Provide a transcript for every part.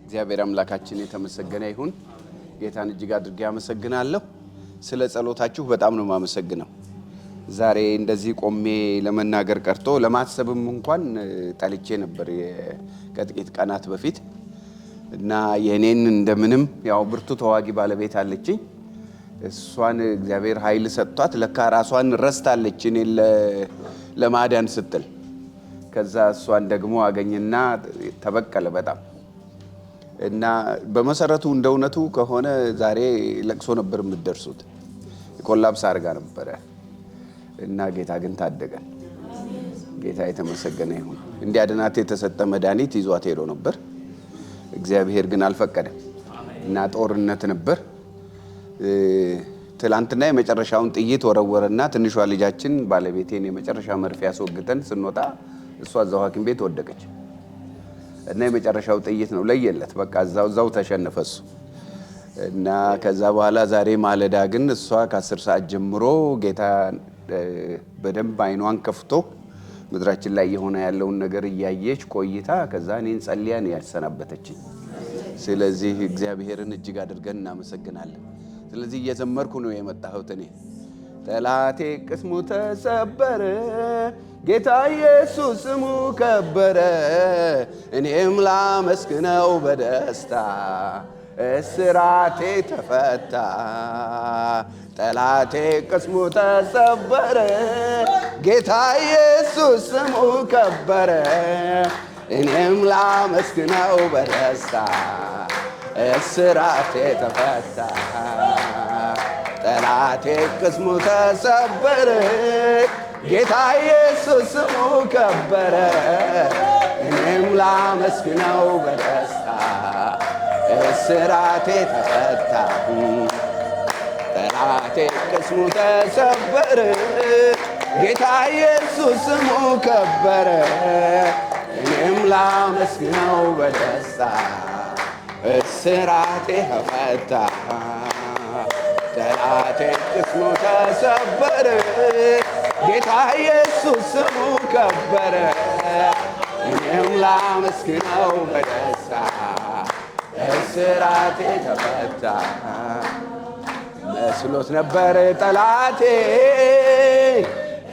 እግዚአብሔር አምላካችን የተመሰገነ ይሁን። ጌታን እጅግ አድርጌ አመሰግናለሁ። ስለ ጸሎታችሁ በጣም ነው ማመሰግነው። ዛሬ እንደዚህ ቆሜ ለመናገር ቀርቶ ለማሰብም እንኳን ጠልቼ ነበር ከጥቂት ቀናት በፊት እና የኔን እንደምንም ያው ብርቱ ተዋጊ ባለቤት አለችኝ። እሷን እግዚአብሔር ኃይል ሰጥቷት ለካ ራሷን ረስታለች እኔን ለማዳን ስትል። ከዛ እሷን ደግሞ አገኘና ተበቀለ በጣም እና በመሰረቱ እንደውነቱ ከሆነ ዛሬ ለቅሶ ነበር የምትደርሱት። ኮላፕስ አድርጋ ነበረ እና ጌታ ግን ታደገን። ጌታ የተመሰገነ ይሁን። እንዲያድናት የተሰጠ መድኃኒት ይዟት ሄዶ ነበር። እግዚአብሔር ግን አልፈቀደም እና ጦርነት ነበር። ትላንትና የመጨረሻውን ጥይት ወረወረና ትንሿ ልጃችን ባለቤቴን የመጨረሻ መርፌ ያስወግተን ስንወጣ እሷ እዛው ሐኪም ቤት ወደቀች እና የመጨረሻው ጥይት ነው ለየለት። በቃ እዛው ተሸነፈሱ እና ከዛ በኋላ ዛሬ ማለዳ ግን እሷ ከ10 ሰዓት ጀምሮ ጌታ በደንብ አይኗን ከፍቶ ምድራችን ላይ የሆነ ያለውን ነገር እያየች ቆይታ ከዛ እኔን ጸልያ ነው ያሰናበተችኝ። ስለዚህ እግዚአብሔርን እጅግ አድርገን እናመሰግናለን። ስለዚህ እየዘመርኩ ነው የመጣሁት። እኔ ጠላቴ ቅስሙ ተሰበረ፣ ጌታ ኢየሱስ ስሙ ከበረ፣ እኔም ላመስግነው በደስታ እስራቴ ተፈታ። ጠላቴ ቅስሙ ተሰበረ፣ ጌታ ኢየሱስ ስሙ ከበረ፣ እኔም ላመስግነው በደስታ እስራቴ ተፈታ። ጠላቴ ቅስሙ ተሰበረ፣ ጌታ ኢየሱስ ስሙ ከበረ፣ እኔም ላመስግነው በደስታ እስራቴ ተፈታ። ጠላቴ ቅስሙ ተሰበረ፣ ጌታ ኢየሱስ ስሙ ከበረ፣ እኔም ላመስግነው በደስታ እስራቴ ተፈታ። ጠላቴ ቅስሙ ተሰበረ፣ ጌታ ኢየሱስ ስሙ ከበረ፣ እኔም ላመስግነው በደስታ እስራቴ ተፈታ። መስሎት ነበር ጠላቴ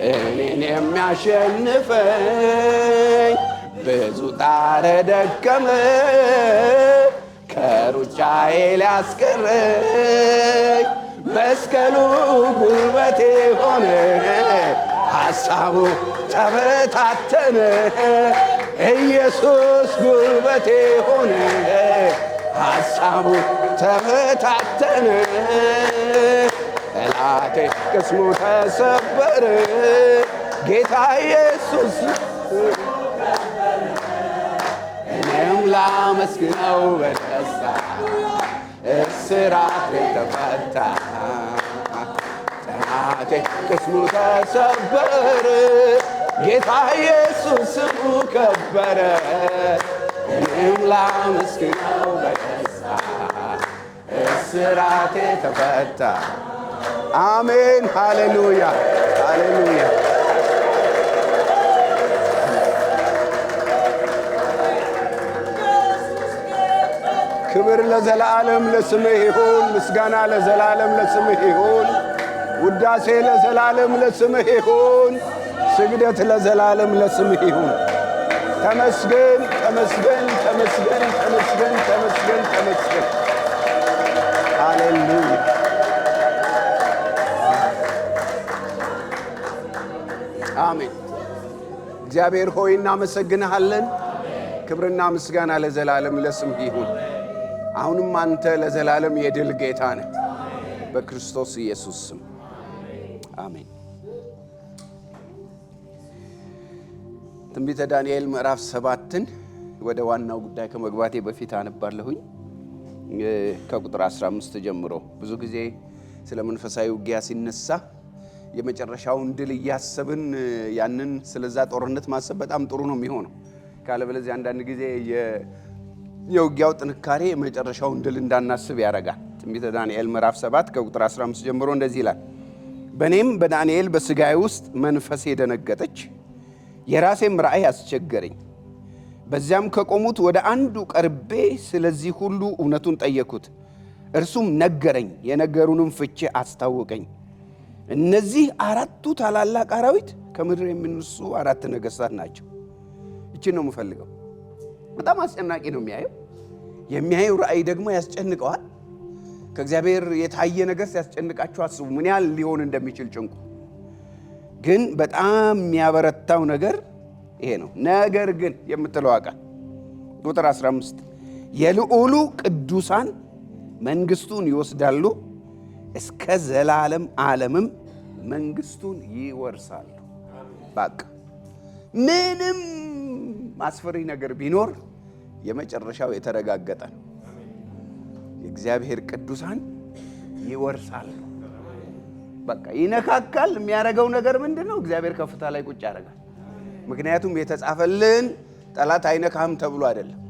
እኔን የሚያሸንፈኝ፣ ብዙ ጣረ ደከመ ከሩጫዬ ሊያስቀረኝ፣ መስቀሉ ጉልበቴ ሆነ ሐሳቡ ተበታተነ። ኢየሱስ ጉልበቴ ሆነ ሐሳቡ ተበታተነ። ጠላቴ ቅስሙ ተሰበረ፣ ጌታ ኢየሱስ እኔም ላመስግነው በደስታ እስራቴ ተፈታ። ጠላቴ ቅስሙ ተሰበረ፣ ጌታ ኢየሱስ ስሙ ከበረ፣ እኔም ላመስግነው በደስታ እስራቴ ተፈታ። አሜን። ሃሌሉያ ሃሌሉያ። ክብር ለዘላለም ለስምህ ይሁን። ምስጋና ለዘላለም ለስምህ ይሁን። ውዳሴ ለዘላለም ለስምህ ይሁን። ስግደት ለዘላለም ለስምህ ይሁን። ተመስገን ተመስገን ተመስገን ተመስገን ተመስገን ተመስገን። ሃሌሉያ። አሜን። እግዚአብሔር ሆይ እናመሰግንሃለን። ክብርና ምስጋና ለዘላለም ለስምህ ይሁን። አሁንም አንተ ለዘላለም የድል ጌታ ነህ፣ በክርስቶስ ኢየሱስ ስም አሜን። ትንቢተ ዳንኤል ምዕራፍ 7ን ወደ ዋናው ጉዳይ ከመግባቴ በፊት አነባለሁኝ ከቁጥር 15 ጀምሮ። ብዙ ጊዜ ስለ መንፈሳዊ ውጊያ ሲነሳ የመጨረሻውን ድል እያሰብን ያንን ስለዛ ጦርነት ማሰብ በጣም ጥሩ ነው የሚሆነው። ካለበለዚያ አንዳንድ ጊዜ የውጊያው ጥንካሬ የመጨረሻውን ድል እንዳናስብ ያደርጋል። ትንቢተ ዳንኤል ምዕራፍ 7 ከቁጥር 15 ጀምሮ እንደዚህ ይላል። በእኔም በዳንኤል በሥጋዬ ውስጥ መንፈሴ ደነገጠች፣ የራሴም ራእይ አስቸገረኝ። በዚያም ከቆሙት ወደ አንዱ ቀርቤ ስለዚህ ሁሉ እውነቱን ጠየቅኩት። እርሱም ነገረኝ፣ የነገሩንም ፍቺ አስታወቀኝ። እነዚህ አራቱ ታላላቅ አራዊት ከምድር የሚነሱ አራት ነገሥታት ናቸው። ይችን ነው የምፈልገው። በጣም አስጨናቂ ነው የሚያየው ራእይ ደግሞ ያስጨንቀዋል። ከእግዚአብሔር የታየ ነገር ሲያስጨንቃችሁ አስቡ ምን ያህል ሊሆን እንደሚችል ጭንቁ። ግን በጣም የሚያበረታው ነገር ይሄ ነው። ነገር ግን የምትለው ቃል ቁጥር 15 የልዑሉ ቅዱሳን መንግስቱን ይወስዳሉ፣ እስከ ዘላለም ዓለምም መንግስቱን ይወርሳሉ። በቃ ምንም አስፈሪ ነገር ቢኖር የመጨረሻው የተረጋገጠ ነው። የእግዚአብሔር ቅዱሳን ይወርሳሉ። በቃ ይነካካል። የሚያደርገው ነገር ምንድነው? እግዚአብሔር ከፍታ ላይ ቁጭ ያደርጋል። ምክንያቱም የተጻፈልን ጠላት አይነካም ተብሎ አይደለም።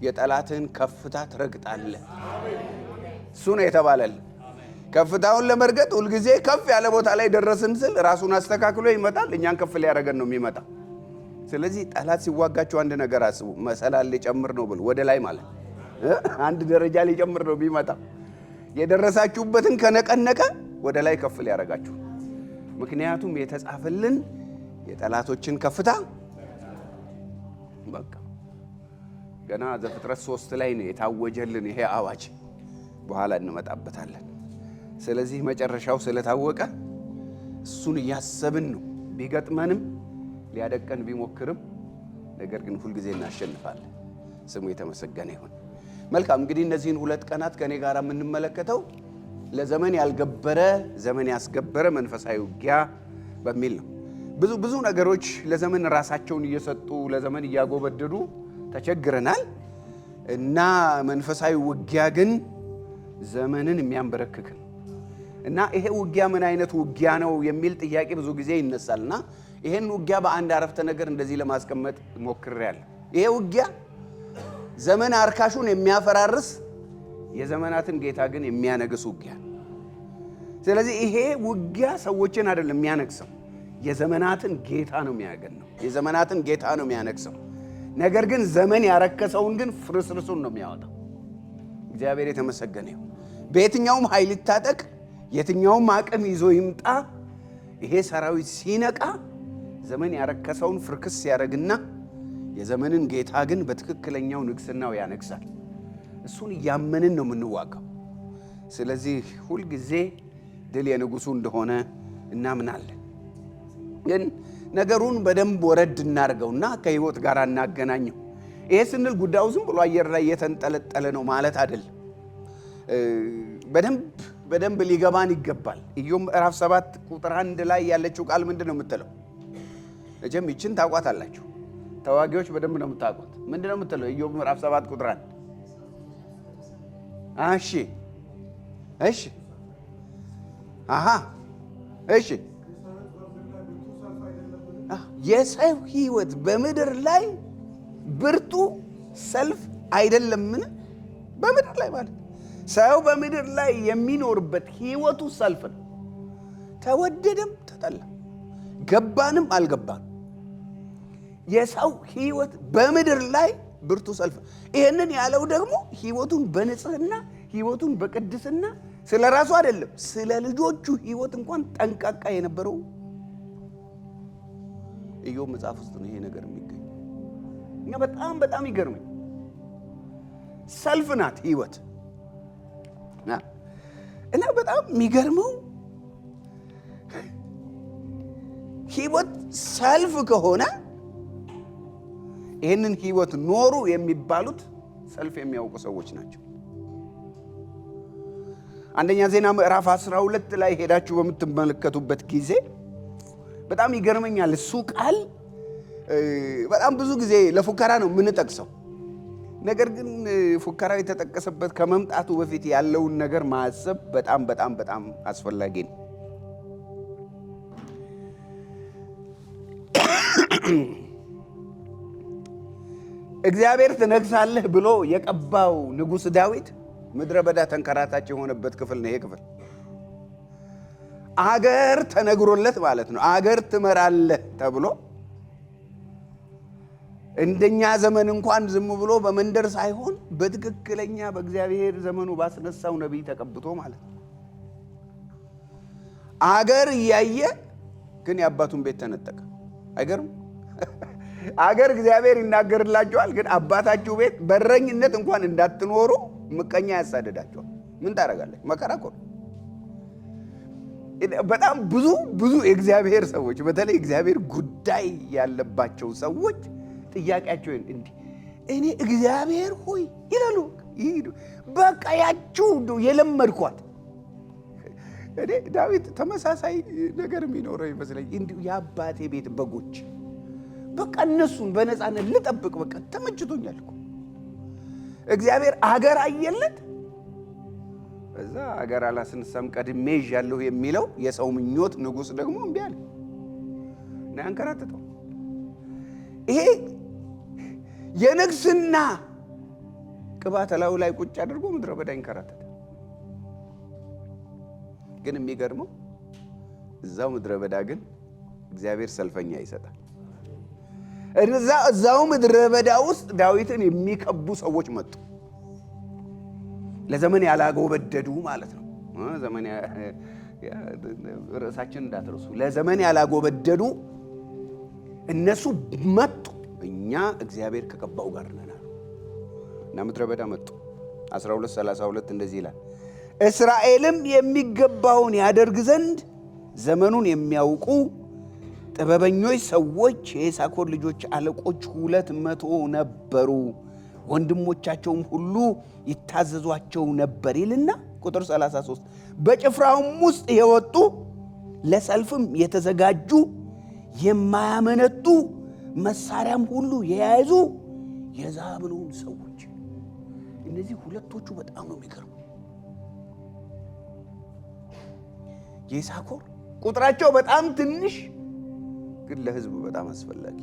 የጠላትን ከፍታ ትረግጣለህ። እሱ ነው የተባለልን። ከፍታውን ለመርገጥ ሁልጊዜ ከፍ ያለ ቦታ ላይ ደረስን ስል ራሱን አስተካክሎ ይመጣል። እኛን ከፍ ሊያደርገን ነው የሚመጣው። ስለዚህ ጠላት ሲዋጋችሁ አንድ ነገር አስቡ። መሰላል ሊጨምር ነው ብሎ ወደ ላይ ማለት አንድ ደረጃ ሊጨምር ነው ቢመጣ፣ የደረሳችሁበትን ከነቀነቀ ወደ ላይ ከፍ ሊያደርጋችሁ። ምክንያቱም የተጻፈልን የጠላቶችን ከፍታ በቃ ገና ዘፍጥረት 3 ላይ ነው የታወጀልን ይሄ አዋጅ። በኋላ እንመጣበታለን። ስለዚህ መጨረሻው ስለታወቀ እሱን እያሰብን ነው። ቢገጥመንም ሊያደቀን ቢሞክርም ነገር ግን ሁልጊዜ እናሸንፋለን። ስሙ የተመሰገነ ይሁን። መልካም እንግዲህ እነዚህን 2 ቀናት ከኔ ጋር የምንመለከተው ለዘመን ያልገበረ ዘመን ያስገበረ መንፈሳዊ ውጊያ በሚል ነው። ብዙ ነገሮች ለዘመን ራሳቸውን እየሰጡ ለዘመን እያጎበደዱ ተቸግረናል እና መንፈሳዊ ውጊያ ግን ዘመንን የሚያንበረክክ ነው እና ይሄ ውጊያ ምን አይነት ውጊያ ነው የሚል ጥያቄ ብዙ ጊዜ ይነሳልና ይሄን ውጊያ በአንድ አረፍተ ነገር እንደዚህ ለማስቀመጥ ሞክሬያለሁ። ይሄ ውጊያ ዘመን አርካሹን የሚያፈራርስ የዘመናትን ጌታ ግን የሚያነግስ ውጊያ። ስለዚህ ይሄ ውጊያ ሰዎችን አይደለም የሚያነግሰው፣ የዘመናትን ጌታ ነው የሚያገነው፣ የዘመናትን ጌታ ነው የሚያነግሰው። ነገር ግን ዘመን ያረከሰውን ግን ፍርስርሱን ነው የሚያወጣው። እግዚአብሔር የተመሰገነ ይሁን። በየትኛውም ኃይል ይታጠቅ፣ የትኛውም አቅም ይዞ ይምጣ፣ ይሄ ሰራዊት ሲነቃ ዘመን ያረከሰውን ፍርክስ ያደርግና የዘመንን ጌታ ግን በትክክለኛው ንግስናው ያነግሳል። እሱን እያመንን ነው የምንዋጋው። ስለዚህ ሁልጊዜ ድል የንጉሱ እንደሆነ እናምናለን። ግን ነገሩን በደንብ ወረድ እናርገውና ከህይወት ጋር እናገናኘው። ይሄ ስንል ጉዳዩ ዝም ብሎ አየር ላይ የተንጠለጠለ ነው ማለት አይደለም። በደንብ ሊገባን ይገባል። ኢዮብ ምዕራፍ 7 ቁጥር 1 ላይ ያለችው ቃል ምንድን ነው የምትለው? እጀም ይችን ታውቋታላችሁ። ተዋጊዎች በደንብ ነው የምታውቁት። ምንድን ነው የምትለው? ኢዮብ ምዕራፍ 7 ቁጥር 1 እሺ የሰው ህይወት በምድር ላይ ብርቱ ሰልፍ አይደለምን? በምድር ላይ ማለት ሰው በምድር ላይ የሚኖርበት ህይወቱ ሰልፍ ነው። ተወደደም ተጠላ፣ ገባንም አልገባንም የሰው ህይወት በምድር ላይ ብርቱ ሰልፍ። ይሄንን ያለው ደግሞ ህይወቱን በንጽህና ህይወቱን በቅድስና ስለ ራሱ አይደለም ስለ ልጆቹ ህይወት እንኳን ጠንቃቃ የነበረው ኢዮብ መጽሐፍ ውስጥ ነው ይሄ ነገር የሚገኝ። እኛ በጣም ይገርመኝ። ሰልፍ ናት ህይወት እና በጣም የሚገርመው ህይወት ሰልፍ ከሆነ ይህንን ህይወት ኖሩ የሚባሉት ሰልፍ የሚያውቁ ሰዎች ናቸው። አንደኛ ዜና ምዕራፍ 12 ላይ ሄዳችሁ በምትመለከቱበት ጊዜ በጣም ይገርመኛል። እሱ ቃል በጣም ብዙ ጊዜ ለፉከራ ነው የምንጠቅሰው። ነገር ግን ፉከራው የተጠቀሰበት ከመምጣቱ በፊት ያለውን ነገር ማሰብ በጣም አስፈላጊ ነው። እግዚአብሔር ትነግሳለህ ብሎ የቀባው ንጉሥ ዳዊት ምድረ በዳ ተንከራታች የሆነበት ክፍል ነው ይሄ ክፍል። አገር ተነግሮለት ማለት ነው። አገር ትመራለህ ተብሎ እንደኛ ዘመን እንኳን ዝም ብሎ በመንደር ሳይሆን በትክክለኛ በእግዚአብሔር ዘመኑ ባስነሳው ነብይ ተቀብቶ ማለት ነው። አገር ያየ ግን ያባቱን ቤት ተነጠቀ። አይገርም? አገር እግዚአብሔር ይናገርላችኋል፣ ግን አባታችሁ ቤት በረኝነት እንኳን እንዳትኖሩ ምቀኛ ያሳደዳችኋል። ምን ታረጋለህ? መከራ እኮ ነው። በጣም ብዙ የእግዚአብሔር ሰዎች በተለይ እግዚአብሔር ጉዳይ ያለባቸው ሰዎች ጥያቄያቸው እንዲህ እኔ እግዚአብሔር ሆይ ይላሉ። በቃ ያችሁ የለመድኳት እኔ ዳዊት ተመሳሳይ ነገር የሚኖረው ይመስለኝ። እንዲሁ የአባቴ ቤት በጎች በቃ እነሱን በነፃነት ልጠብቅ በቃ ተመችቶኛል እኮ። እግዚአብሔር አገር አየለት። እዛ አገር አላስነሳም ቀድሜ ይዣለሁ የሚለው የሰው ምኞት ንጉሥ ደግሞ እምቢ አለ እና ያንከራተተው። ይሄ የንግስና ቅባት ላዩ ላይ ቁጭ አድርጎ ምድረ በዳ ይንከራተተ። ግን የሚገርመው እዛው ምድረ በዳ ግን እግዚአብሔር ሰልፈኛ ይሰጣል። እዛው ምድረ በዳ ውስጥ ዳዊትን የሚከቡ ሰዎች መጡ። ለዘመን ያላጎበደዱ ማለት ነው። ዘመን ርዕሳችን እንዳትረሱ። ለዘመን ያላጎበደዱ እነሱ መጡ። እኛ እግዚአብሔር ከቀባው ጋር ነን እና ምድረ በዳ መጡ። 12:32 እንደዚህ ይላል፣ እስራኤልም የሚገባውን ያደርግ ዘንድ ዘመኑን የሚያውቁ ጥበበኞች ሰዎች የይሳኮር ልጆች አለቆች 200 ነበሩ፣ ወንድሞቻቸውም ሁሉ ይታዘዟቸው ነበር ይልና ቁጥር 33 በጭፍራውም ውስጥ የወጡ ለሰልፍም የተዘጋጁ የማያመነቱ መሳሪያም ሁሉ የያዙ የዛብሎን ሰዎች። እነዚህ ሁለቶቹ በጣም ነው የሚገርሙ። የይሳኮር ቁጥራቸው በጣም ትንሽ ግን ለሕዝቡ በጣም አስፈላጊ።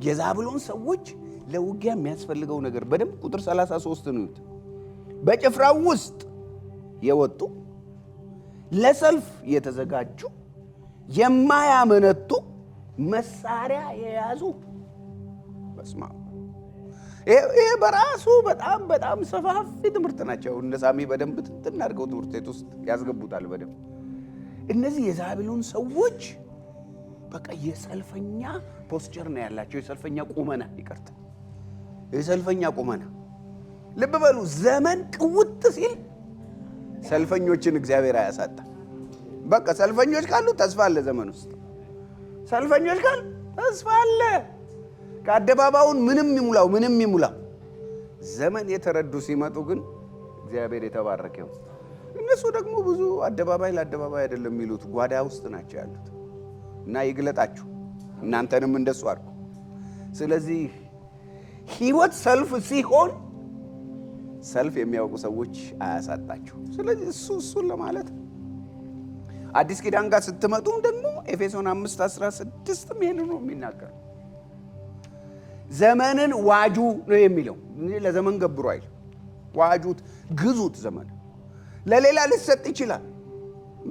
የዛብሎን ሰዎች ለውጊያ የሚያስፈልገው ነገር በደንብ ቁጥር 33 ነው። በጭፍራው ውስጥ የወጡ ለሰልፍ የተዘጋጁ የማያመነቱ መሳሪያ የያዙ። በስማ ይሄ በራሱ በጣም ሰፋፊ ትምህርት ናቸው። እነ ሳሚ በደንብ ትናርገው ትምህርት ቤት ውስጥ ያስገቡታል በደንብ። እነዚህ የዛብሎን ሰዎች በቃ የሰልፈኛ ፖስቸር ነው ያላቸው። የሰልፈኛ ቁመና ይቀርታ የሰልፈኛ ቁመና። ልብ በሉ፣ ዘመን ቅውጥ ሲል ሰልፈኞችን እግዚአብሔር አያሳጣ። በቃ ሰልፈኞች ካሉ ተስፋ አለ ዘመን ውስጥ። ሰልፈኞች ካሉ ተስፋ አለ። ከአደባባዩን ምንም ይሙላው ዘመን የተረዱ ሲመጡ ግን እግዚአብሔር የተባረከው። እነሱ ደግሞ ብዙ አደባባይ ለአደባባይ አይደለም የሚሉት ጓዳ ውስጥ ናቸው ያሉት። እና ይግለጣችሁ እናንተንም እንደሱ አድርጉ። ስለዚህ ህይወት ሰልፍ ሲሆን ሰልፍ የሚያውቁ ሰዎች አያሳጣችሁ። ስለዚህ እሱን ለማለት አዲስ ኪዳን ጋር ስትመጡ ደግሞ ኤፌሶን 5:16 ይሄንን ነው የሚናገረው። ዘመንን ዋጁ ነው የሚለው። ለዘመን ገብሩ አይደል፣ ዋጁት፣ ግዙት። ዘመን ለሌላ ሊሰጥ ይችላል።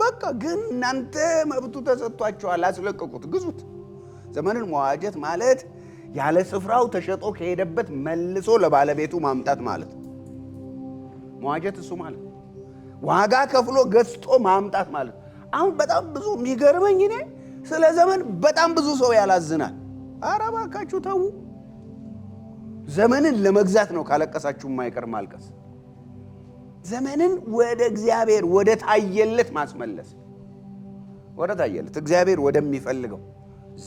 በቃ ግን እናንተ መብቱ ተሰጥቷችኋል፣ አስለቀቁት፣ ግዙት። ዘመንን መዋጀት ማለት ያለ ስፍራው ተሸጦ ከሄደበት መልሶ ለባለቤቱ ማምጣት ማለት ነው። መዋጀት እሱ ማለት ዋጋ ከፍሎ ገዝቶ ማምጣት ማለት። አሁን በጣም ብዙ የሚገርመኝ እኔ ስለ ዘመን በጣም ብዙ ሰው ያላዝናል። ኧረ እባካችሁ ተዉ። ዘመንን ለመግዛት ነው ካለቀሳችሁ የማይቀር ማልቀስ። ዘመንን ወደ እግዚአብሔር ወደ ታየለት ማስመለስ፣ ወደ ታየለት እግዚአብሔር ወደሚፈልገው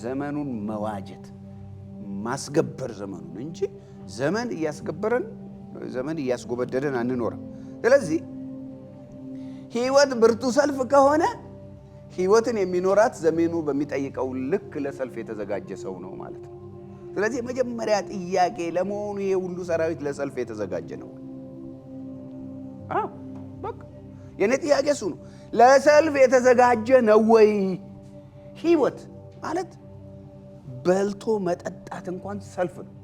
ዘመኑን መዋጀት ማስገበር ዘመኑን እንጂ ዘመን እያስገበረን ዘመን እያስጎበደደን አንኖርም። ስለዚህ ህይወት ብርቱ ሰልፍ ከሆነ ህይወትን የሚኖራት ዘመኑ በሚጠይቀው ልክ ለሰልፍ የተዘጋጀ ሰው ነው ማለት ነው። ስለዚህ የመጀመሪያ ጥያቄ ለመሆኑ ይሄ ሁሉ ሰራዊት ለሰልፍ የተዘጋጀ ነው? በቃ የኔ ጥያቄ እሱ ነው። ለሰልፍ የተዘጋጀ ነው ወይ? ህይወት ማለት በልቶ መጠጣት እንኳን ሰልፍ ነው።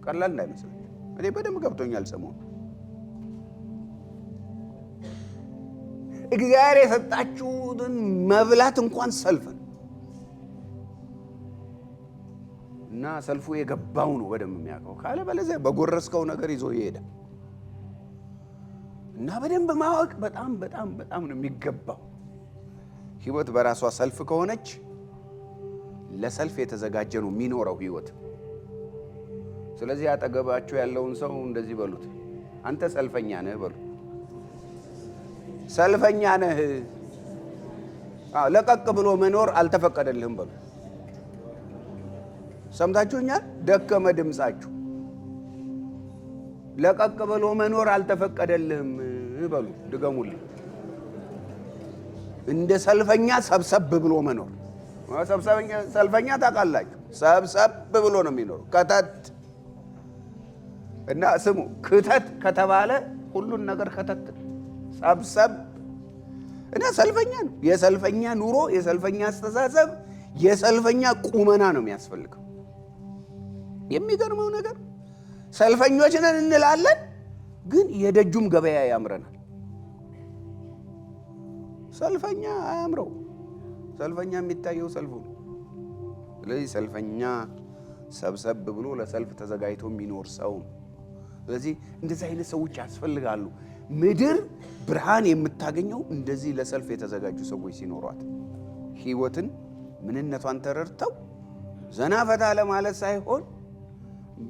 ቀላል እንዳይመስል እኔ በደንብ ገብቶኛል ሰሞኑን። እግዚአብሔር የሰጣችሁትን መብላት እንኳን ሰልፍ ነው። እና ሰልፉ የገባው ነው በደንብ የሚያውቀው። ካለ በለዚያ በጎረስከው ነገር ይዞ ይሄዳል። እና በደንብ ማወቅ በጣም በጣም በጣም ነው የሚገባው። ህይወት በራሷ ሰልፍ ከሆነች ለሰልፍ የተዘጋጀ ነው የሚኖረው ህይወት። ስለዚህ አጠገባችሁ ያለውን ሰው እንደዚህ በሉት፣ አንተ ሰልፈኛ ነህ በሉ። ሰልፈኛ ነህ። ለቀቅ ብሎ መኖር አልተፈቀደልህም በሉ። ሰምታችሁኛል? ደከመ ድምጻችሁ። ለቀቅ ብሎ መኖር አልተፈቀደልህም በሉ። ድገሙልኝ። እንደ ሰልፈኛ ሰብሰብ ብሎ መኖር። ሰልፈኛ ታውቃላችሁ? ሰብሰብ ብሎ ነው የሚኖረው። ከተት እና ስሙ፣ ክተት ከተባለ ሁሉን ነገር ከተት፣ ሰብሰብ እና ሰልፈኛ ነው። የሰልፈኛ ኑሮ፣ የሰልፈኛ አስተሳሰብ፣ የሰልፈኛ ቁመና ነው የሚያስፈልገው። የሚገርመው ነገር ሰልፈኞች ነን እንላለን፣ ግን የደጁም ገበያ ያምረናል። ሰልፈኛ አያምረው። ሰልፈኛ የሚታየው ሰልፉ ነው። ስለዚህ ሰልፈኛ ሰብሰብ ብሎ ለሰልፍ ተዘጋጅቶ የሚኖር ሰው ነው። ስለዚህ እንደዚህ አይነት ሰዎች ያስፈልጋሉ። ምድር ብርሃን የምታገኘው እንደዚህ ለሰልፍ የተዘጋጁ ሰዎች ሲኖሯት፣ ህይወትን ምንነቷን ተረድተው ዘና ፈታ ለማለት ሳይሆን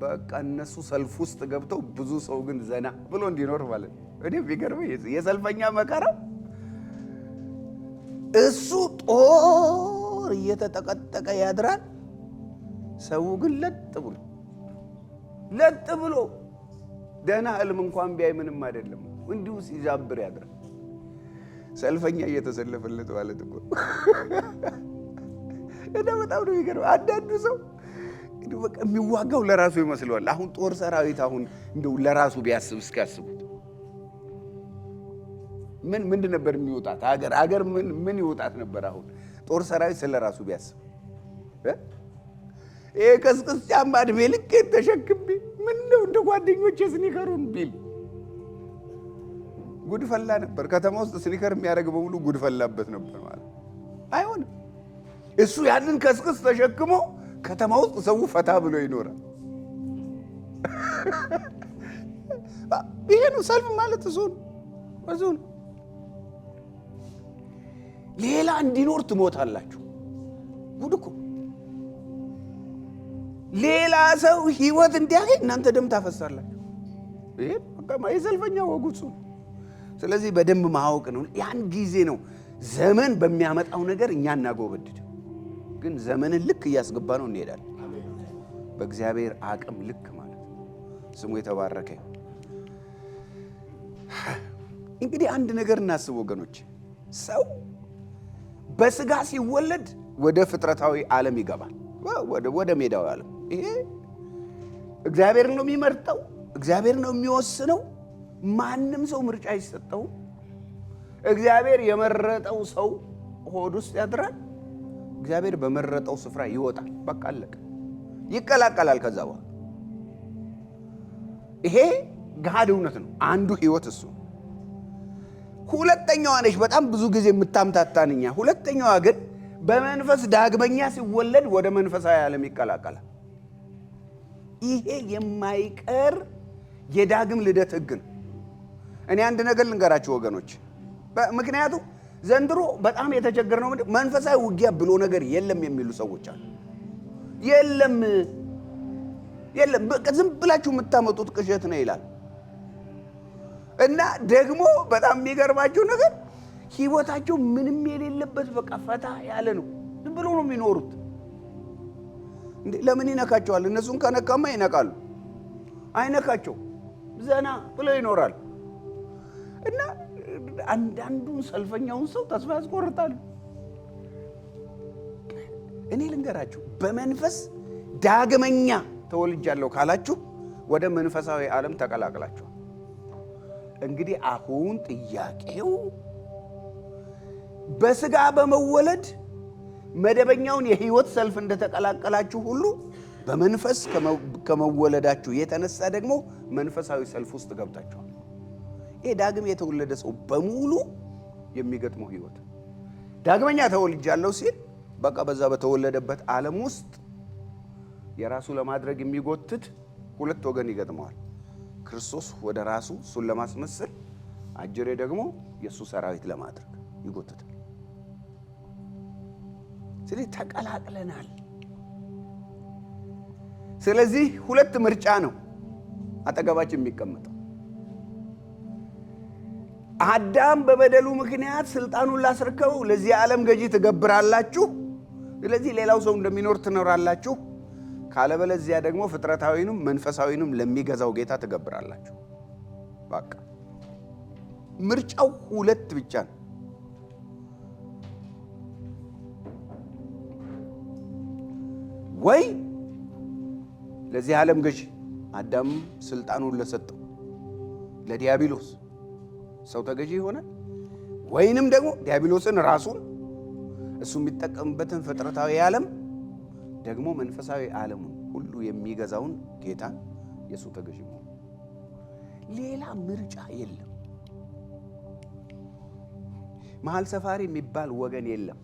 በቃ እነሱ ሰልፍ ውስጥ ገብተው ብዙ ሰው ግን ዘና ብሎ እንዲኖር ማለት ነው። እኔ ቢገርመኝ የሰልፈኛ መከራ እሱ ጦር እየተጠቀጠቀ ያድራል። ሰው ግን ለጥ ብሎ ደህና ህልም እንኳን ቢያይ ምንም አይደለም፣ እንዲሁ ሲዛብር ያድራል። ሰልፈኛ እየተሰለፈለት ማለት እኮ እና በጣም ነው የሚገርመው። አንዳንዱ ሰው በቃ የሚዋጋው ለራሱ ይመስለዋል። አሁን ጦር ሰራዊት አሁን እንደው ለራሱ ቢያስብ እስኪያስቡት ምንድን ነበር የሚወጣት? ሀገር ምን ይወጣት ነበር? አሁን ጦር ሰራዊት ስለራሱ ቢያስብ ይሄ ከስክስ ጫማ እድሜ ልክ ተሸክሜ ምን ነው እንደ ጓደኞቼ ስኒከሩን ቢል ጉድፈላ ነበር። ከተማ ውስጥ ስኒከር የሚያደርግ በሙሉ ጉድፈላበት ነበር ማለት አይሆንም። እሱ ያንን ከስክስ ተሸክሞ ከተማ ውስጥ ሰው ፈታ ብሎ ይኖራል። ይሄ ነው ሰልፍ ማለት። እሱ ነው። ሌላ እንዲኖር ትሞታላችሁ። ጉድ እኮ ሌላ ሰው ህይወት እንዲያገኝ እናንተ ደም ታፈሳላችሁ። ይሄ በቃ የሰልፈኛ ወጉ እሱ። ስለዚህ በደንብ ማወቅ ነው። ያን ጊዜ ነው ዘመን በሚያመጣው ነገር እኛ እናጎበድድ፣ ግን ዘመንን ልክ እያስገባ ነው እንሄዳለን። በእግዚአብሔር አቅም ልክ ማለት ነው። ስሙ የተባረከ። እንግዲህ አንድ ነገር እናስብ ወገኖች። ሰው በስጋ ሲወለድ ወደ ፍጥረታዊ ዓለም ይገባል፣ ወደ ሜዳዊ ዓለም። ይሄ እግዚአብሔር ነው የሚመርጠው፣ እግዚአብሔር ነው የሚወስነው። ማንም ሰው ምርጫ አይሰጠው። እግዚአብሔር የመረጠው ሰው ሆድ ውስጥ ያድራል። እግዚአብሔር በመረጠው ስፍራ ይወጣል። በቃ አለቀ። ይቀላቀላል ከዛ በኋላ። ይሄ ገሃድ እውነት ነው። አንዱ ህይወት እሱ። ሁለተኛዋ ነች በጣም ብዙ ጊዜ የምታምታታንኛ። ሁለተኛዋ ግን በመንፈስ ዳግመኛ ሲወለድ ወደ መንፈሳዊ ዓለም ይቀላቀላል። ይሄ የማይቀር የዳግም ልደት ህግ ነው። እኔ አንድ ነገር ልንገራችሁ ወገኖች፣ ምክንያቱም ዘንድሮ በጣም የተቸገርነው መንፈሳዊ ውጊያ ብሎ ነገር የለም የሚሉ ሰዎች አሉ። የለም በቃ ዝም ብላችሁ የምታመጡት ቅዠት ነው ይላል። እና ደግሞ በጣም የሚገርማችሁ ነገር ህይወታቸው ምንም የሌለበት በቃ ፈታ ያለ ነው። ዝም ብሎ ነው የሚኖሩት። እንዴ ለምን ይነካቸዋል? እነሱን ከነካማ ይነቃሉ። አይነካቸው፣ ዘና ብለው ይኖራሉ። እና አንዳንዱን ሰልፈኛውን ሰው ተስፋ ያስቆርጣሉ። እኔ ልንገራችሁ፣ በመንፈስ ዳግመኛ ተወልጃለሁ ካላችሁ ወደ መንፈሳዊ ዓለም ተቀላቅላችኋል። እንግዲህ አሁን ጥያቄው በስጋ በመወለድ መደበኛውን የህይወት ሰልፍ እንደተቀላቀላችሁ ሁሉ በመንፈስ ከመወለዳችሁ የተነሳ ደግሞ መንፈሳዊ ሰልፍ ውስጥ ገብታችኋል። ይሄ ዳግም የተወለደ ሰው በሙሉ የሚገጥመው ህይወት። ዳግመኛ ተወልጃለሁ ሲል በቃ በዛ በተወለደበት ዓለም ውስጥ የራሱ ለማድረግ የሚጎትት ሁለት ወገን ይገጥመዋል። ክርስቶስ ወደ ራሱ እሱን ለማስመሰል፣ አጅሬ ደግሞ የእሱ ሰራዊት ለማድረግ ይጎትታል። ስለዚህ ተቀላቅለናል። ስለዚህ ሁለት ምርጫ ነው አጠገባችን የሚቀመጠው። አዳም በበደሉ ምክንያት ስልጣኑን ላስረከበው ለዚህ ዓለም ገዢ ትገብራላችሁ፣ ስለዚህ ሌላው ሰው እንደሚኖር ትኖራላችሁ፣ ካለበለዚያ ደግሞ ፍጥረታዊንም መንፈሳዊንም ለሚገዛው ጌታ ትገብራላችሁ። በቃ ምርጫው ሁለት ብቻ ነው። ወይ ለዚህ ዓለም ገዢ አዳም ስልጣኑን ለሰጠው ለዲያብሎስ ሰው ተገዢ ይሆናል፣ ወይንም ደግሞ ዲያብሎስን ራሱን እሱ የሚጠቀምበትን ፍጥረታዊ ዓለም ደግሞ መንፈሳዊ ዓለሙን ሁሉ የሚገዛውን ጌታ የሱ ተገዢ ነው። ሌላ ምርጫ የለም። መሃል ሰፋሪ የሚባል ወገን የለም።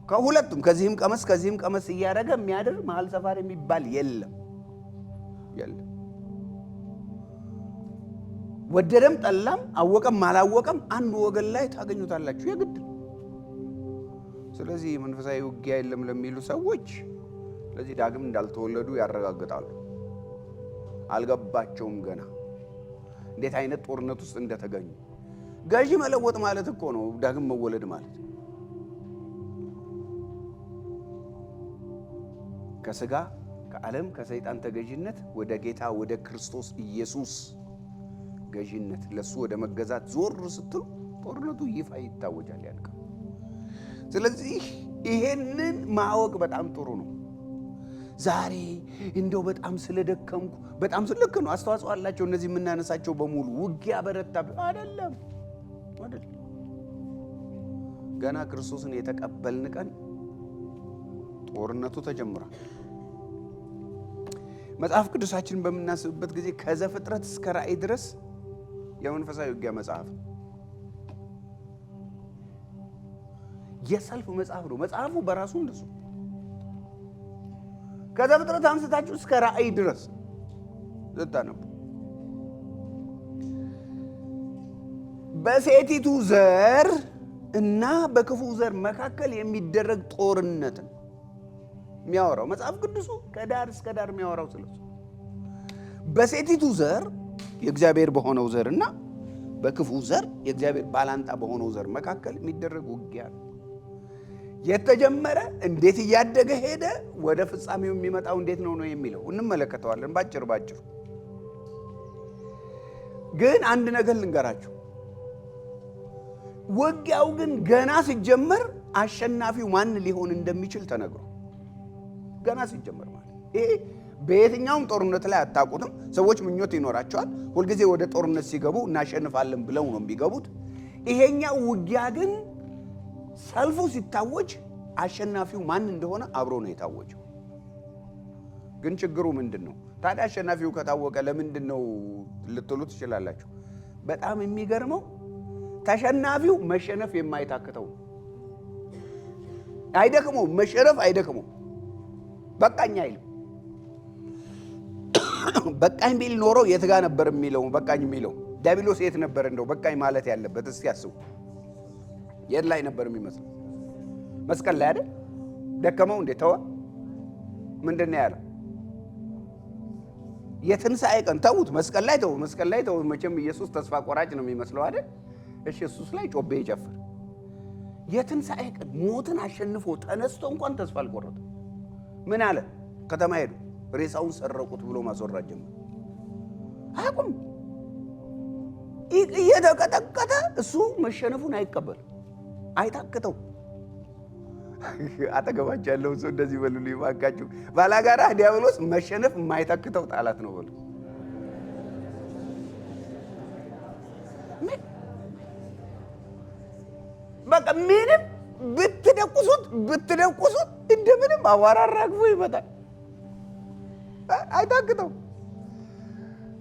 ከሁለቱም ከዚህም ቀመስ ከዚህም ቀመስ እያደረገ የሚያድር መሃል ሰፋሪ የሚባል የለም። ወደደም ጠላም አወቀም አላወቀም አንድ ወገን ላይ ታገኙታላችሁ የግድ። ስለዚህ መንፈሳዊ ውጊያ የለም ለሚሉ ሰዎች ስለዚህ ዳግም እንዳልተወለዱ ያረጋግጣሉ። አልገባቸውም ገና እንዴት አይነት ጦርነት ውስጥ እንደተገኙ። ገዢ መለወጥ ማለት እኮ ነው ዳግም መወለድ ማለት። ከስጋ ከዓለም ከሰይጣን ተገዥነት ወደ ጌታ ወደ ክርስቶስ ኢየሱስ ገዥነት ለሱ ወደ መገዛት ዞር ስትሉ ጦርነቱ ይፋ ይታወጃል፣ ያልቃል። ስለዚህ ይሄንን ማወቅ በጣም ጥሩ ነው። ዛሬ እንደው በጣም ስለደከምኩ በጣም ልክ ነው፣ አስተዋጽኦ አላቸው እነዚህ የምናነሳቸው በሙሉ። ውጊያ በረታ አይደለም። ገና ክርስቶስን የተቀበልን ቀን ጦርነቱ ተጀምሯል። መጽሐፍ ቅዱሳችንን በምናስብበት ጊዜ ከዘፍጥረት እስከ ራእይ ድረስ የመንፈሳዊ ውጊያ መጽሐፍ ነው። የሰልፍ መጽሐፍ ነው። መጽሐፉ በራሱ እንደሱ ከዘፍጥረት አንስታችሁ እስከ ራእይ ድረስ ልታነቡ በሴቲቱ ዘር እና በክፉ ዘር መካከል የሚደረግ ጦርነትን የሚያወራው መጽሐፍ ቅዱሱ ከዳር እስከ ዳር የሚያወራው ስለሱ በሴቲቱ ዘር የእግዚአብሔር በሆነው ዘርና በክፉ ዘር የእግዚአብሔር ባላንጣ በሆነው ዘር መካከል የሚደረግ ውጊያ ነው። የተጀመረ እንዴት እያደገ ሄደ፣ ወደ ፍጻሜው የሚመጣው እንዴት ነው የሚለው እንመለከተዋለን ባጭሩ። ግን አንድ ነገር ልንገራችሁ፣ ውጊያው ግን ገና ሲጀመር አሸናፊው ማን ሊሆን እንደሚችል ተነግሮ ገና ሲጀመር ማለት ይሄ በየትኛውም ጦርነት ላይ አታውቁትም። ሰዎች ምኞት ይኖራቸዋል። ሁልጊዜ ወደ ጦርነት ሲገቡ እናሸንፋለን ብለው ነው የሚገቡት። ይሄኛው ውጊያ ግን ሰልፉ ሲታወጅ አሸናፊው ማን እንደሆነ አብሮ ነው የታወጀው። ግን ችግሩ ምንድን ነው ታዲያ? አሸናፊው ከታወቀ ለምንድን ነው ልትሉ ትችላላችሁ። በጣም የሚገርመው ተሸናፊው መሸነፍ የማይታክተው አይደክመው፣ መሸነፍ አይደክመው፣ በቃኝ አይልም። በቃኝ ቢል ኖሮ የት ጋር ነበር የሚለው? በቃኝ የሚለው ዲያብሎስ የት ነበር እንደው በቃኝ ማለት ያለበት? እስቲ አስቡ። የት ላይ ነበር የሚመስለው? መስቀል ላይ አይደል? ደከመው እንዴ? ተወ? ምንድን ነው ያለው? የትንሣኤ ቀን ተውት፣ መስቀል ላይ ተው፣ መስቀል ላይ ተው። መቼም ኢየሱስ ተስፋ ቆራጭ ነው የሚመስለው አይደል? እሺ፣ ኢየሱስ ላይ ጮቤ ይጨፍር። የትንሣኤ ቀን ሞትን አሸንፎ ተነስቶ እንኳን ተስፋ አልቆረጠም። ምን አለ? ከተማ ሄዱ፣ ሬሳውን ሰረቁት ብሎ ማስወራት ጀመረ። አቁም። እየተቀጠቀጠ እሱ መሸነፉን አይቀበልም፣ አይታክተው። አጠገባቸው ያለውን ሰው እንደዚህ በሉልኝ እባካችሁ፣ ባላጋራ ዲያብሎስ መሸነፍ የማይታክተው ጠላት ነው በሉ። በቃ ምንም ብትደቁሱት እንደምንም አዋራ አራግፎ ይመጣል፣ አይታክተው።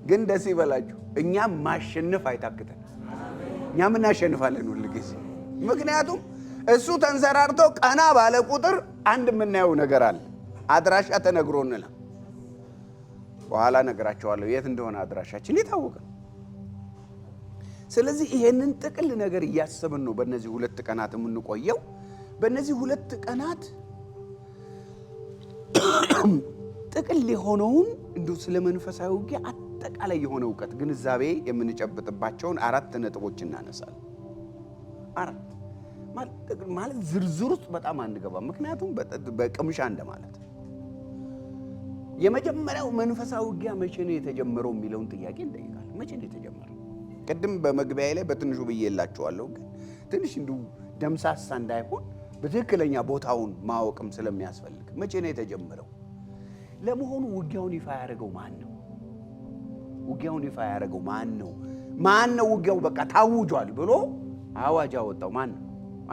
ግን ደስ ይበላችሁ፣ እኛም ማሸነፍ አይታክተን፣ እኛም እናሸንፋለን ሁል ጊዜ። ምክንያቱም እሱ ተንሰራርቶ ቀና ባለ ቁጥር አንድ የምናየው ነገር አለ። አድራሻ ተነግሮናል። በኋላ ነገራቸዋለሁ የት እንደሆነ አድራሻችን የታወቀ። ስለዚህ ይሄንን ጥቅል ነገር እያሰብን ነው በእነዚህ 2 ቀናት የምንቆየው። በእነዚህ 2 ቀናት ጥቅል የሆነውን እንደው ስለ መንፈሳዊ ውጊያ አጠቃላይ የሆነ ዕውቀት ግንዛቤ የምንጨብጥባቸውን 4 ነጥቦች እናነሳለን። 4 ማለት ዝርዝር ውስጥ በጣም አንገባም፣ ምክንያቱም በቅምሻ እንደማለት። የመጀመሪያው መንፈሳዊ ውጊያ መቼ ነው የተጀመረው የሚለውን ጥያቄ እንጠይቃለን። መቼ ነው የተጀመረው? ቅድም በመግቢያ ላይ በትንሹ ብዬላችኋለሁ፣ ግን ትንሽ እንደው ደምሳሳ እንዳይሆን በትክክለኛ ቦታውን ማወቅም ስለሚያስፈልግ መቼ ነው የተጀመረው? ለመሆኑ ውጊያውን ይፋ ያደረገው ማን ነው? ውጊያውን ይፋ ያደረገው ማን ነው? ማን ነው ውጊያው በቃ ታውጇል ብሎ አዋጅ ያወጣው ማን ነው?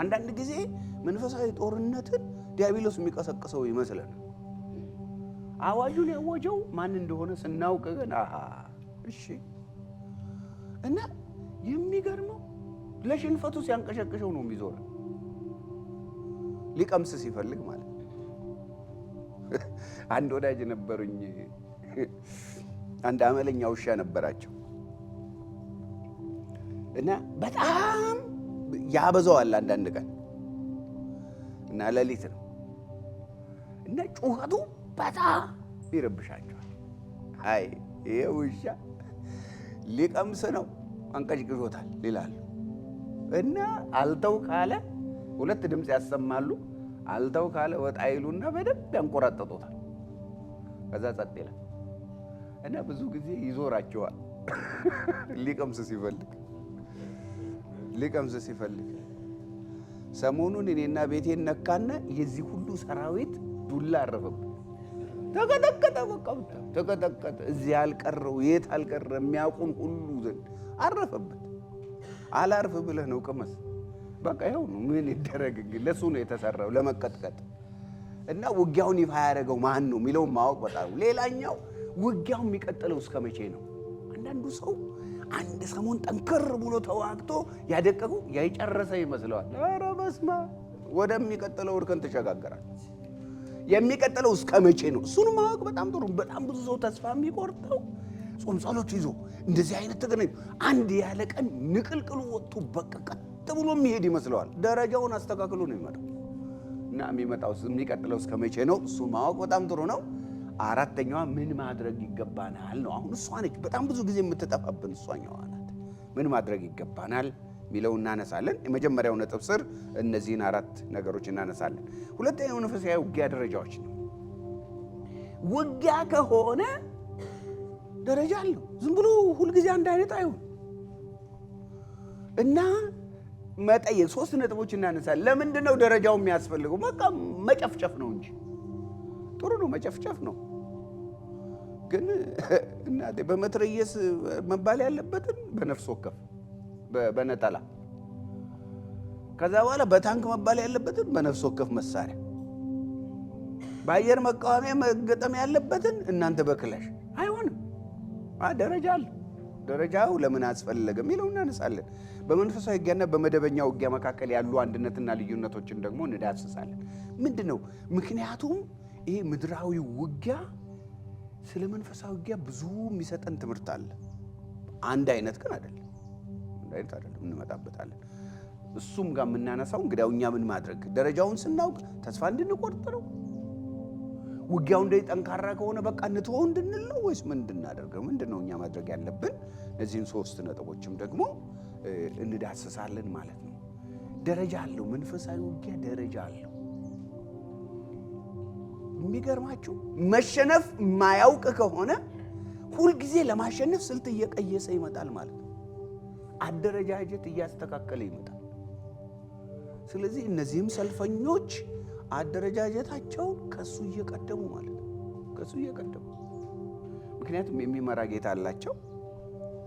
አንዳንድ ጊዜ መንፈሳዊ ጦርነትን ዲያብሎስ የሚቀሰቅሰው ይመስለናል። አዋጁን ያወጀው ማን እንደሆነ ስናውቅ ግን እሺ። እና የሚገርመው ለሽንፈቱ ሲያንቀሸቅሸው ነው የሚዞር፣ ሊቀምስ ሲፈልግ ማለት። አንድ ወዳጅ ነበሩኝ፣ አንድ አመለኛ ውሻ ነበራቸው እና በጣም ያበዛዋል አንዳንድ ቀን እና ሌሊት ነው እና ጩኸቱ በጣም ይረብሻቸዋል። አይ ይሄ ውሻ ሊቀምስ ነው አንቀሽቅሾታል ይላሉ እና አልተው ካለ 2 ድምፅ ያሰማሉ። አልተው ካለ ወጣ ይሉና በደንብ ያንቆራጠጡታል። ከዛ ጸጥ ይላል እና ብዙ ጊዜ ይዞራቸዋል ሊቀምስ ሲፈልግ። ሰሞኑን እኔና ቤቴን ነካና የዚህ ሁሉ ሰራዊት ዱላ አረፈበት። ተቀጠቀጠ፣ በቃ ተቀጠቀጠ። እዚህ አልቀረው የት አልቀረ የሚያውቁን ሁሉ ዘንድ አረፈበት። አላርፍ ብለህ ነው ቅመስ፣ በቃ ይኸው ነው። ምን ይደረግ እንግዲህ፣ ለሱ ነው የተሰራው ለመቀጥቀጥ። እና ውጊያውን ይፋ ያደረገው ማን ነው የሚለውን ማወቅ በጣም። ሌላኛው ውጊያው የሚቀጥለው እስከ መቼ ነው? አንዳንዱ ሰው አንድ ሰሞን ጠንከር ብሎ ተዋግቶ ያደቀቁ ያይጨረሰ ይመስለዋል። ኧረ በስመ አብ፣ ወደሚቀጥለው እርከን ተሸጋገራል። የሚቀጥለው እስከ መቼ ነው? እሱን ማወቅ በጣም ጥሩ። በጣም ብዙ ሰው ተስፋ የሚቆርጠው ጾም ጸሎት ይዞ እንደዚህ አይነት ተገናኝ አንድ ያለ ቀን ንቅልቅሉ ወጥቶ በቃ ቀጥ ብሎ የሚሄድ ይመስለዋል። ደረጃውን አስተካክሎ ነው የሚመጣው። እና የሚቀጥለው እስከ መቼ ነው? እሱ ማወቅ በጣም ጥሩ ነው። 4ኛዋ ምን ማድረግ ይገባናል ነው። አሁን እሷ ነች በጣም ብዙ ጊዜ የምትጠፋብን፣ እሷኛዋ ናት። ምን ማድረግ ይገባናል ሚለው እናነሳለን። የመጀመሪያው ነጥብ ስር እነዚህን 4 ነገሮች እናነሳለን። ሁለተኛው መንፈሳዊ ውጊያ ደረጃዎች ነው። ውጊያ ከሆነ ደረጃ አለው። ዝም ብሎ ሁልጊዜ አንድ አይነት አይሁን እና መጠየቅ 3 ነጥቦች እናነሳለን። ለምንድን ነው ደረጃው የሚያስፈልገው? በቃ መጨፍጨፍ ነው እንጂ ጥሩ ነው፣ መጨፍጨፍ ነው። ግን እናቴ በመትረየስ መባል ያለበትን በነፍስ ወከፍ በነጠላ፣ ከዛ በኋላ በታንክ መባል ያለበትን በነፍስ ወከፍ መሳሪያ፣ በአየር መቃወሚያ መገጠም ያለበትን እናንተ በክላሽ አይሆንም። ደረጃ አለ። ደረጃው ለምን አስፈለገ የሚለው እናነሳለን። በመንፈሳዊ ውጊያና በመደበኛ ውጊያ መካከል ያሉ አንድነትና ልዩነቶችን ደግሞ እንዳስሳለን። ምንድን ነው ምክንያቱም ይሄ ምድራዊ ውጊያ ስለ መንፈሳዊ ውጊያ ብዙ የሚሰጠን ትምህርት አለ። አንድ አይነት ግን አይደለም፣ እንመጣበታለን። እሱም ጋር የምናነሳው እንግዲያው እኛ ምን ማድረግ ደረጃውን ስናውቅ ተስፋ እንድንቆርጥ ነው? ውጊያው እንደ ጠንካራ ከሆነ በቃ እንትወው እንድንል ነው ወይስ ምን እንድናደርገው? ምንድነው እኛ ማድረግ ያለብን? እነዚህን 3 ነጥቦችም ደግሞ እንዳስሳለን ማለት ነው። ደረጃ አለው መንፈሳዊ ውጊያ፣ ደረጃ አለው። የሚገርማችሁ መሸነፍ የማያውቅ ከሆነ ሁልጊዜ ለማሸነፍ ስልት እየቀየሰ ይመጣል ማለት ነው። አደረጃጀት እያስተካከለ ይመጣል። ስለዚህ እነዚህም ሰልፈኞች አደረጃጀታቸውን ከሱ እየቀደሙ ማለት ነው። ከሱ እየቀደሙ ምክንያቱም የሚመራ ጌታ አላቸው።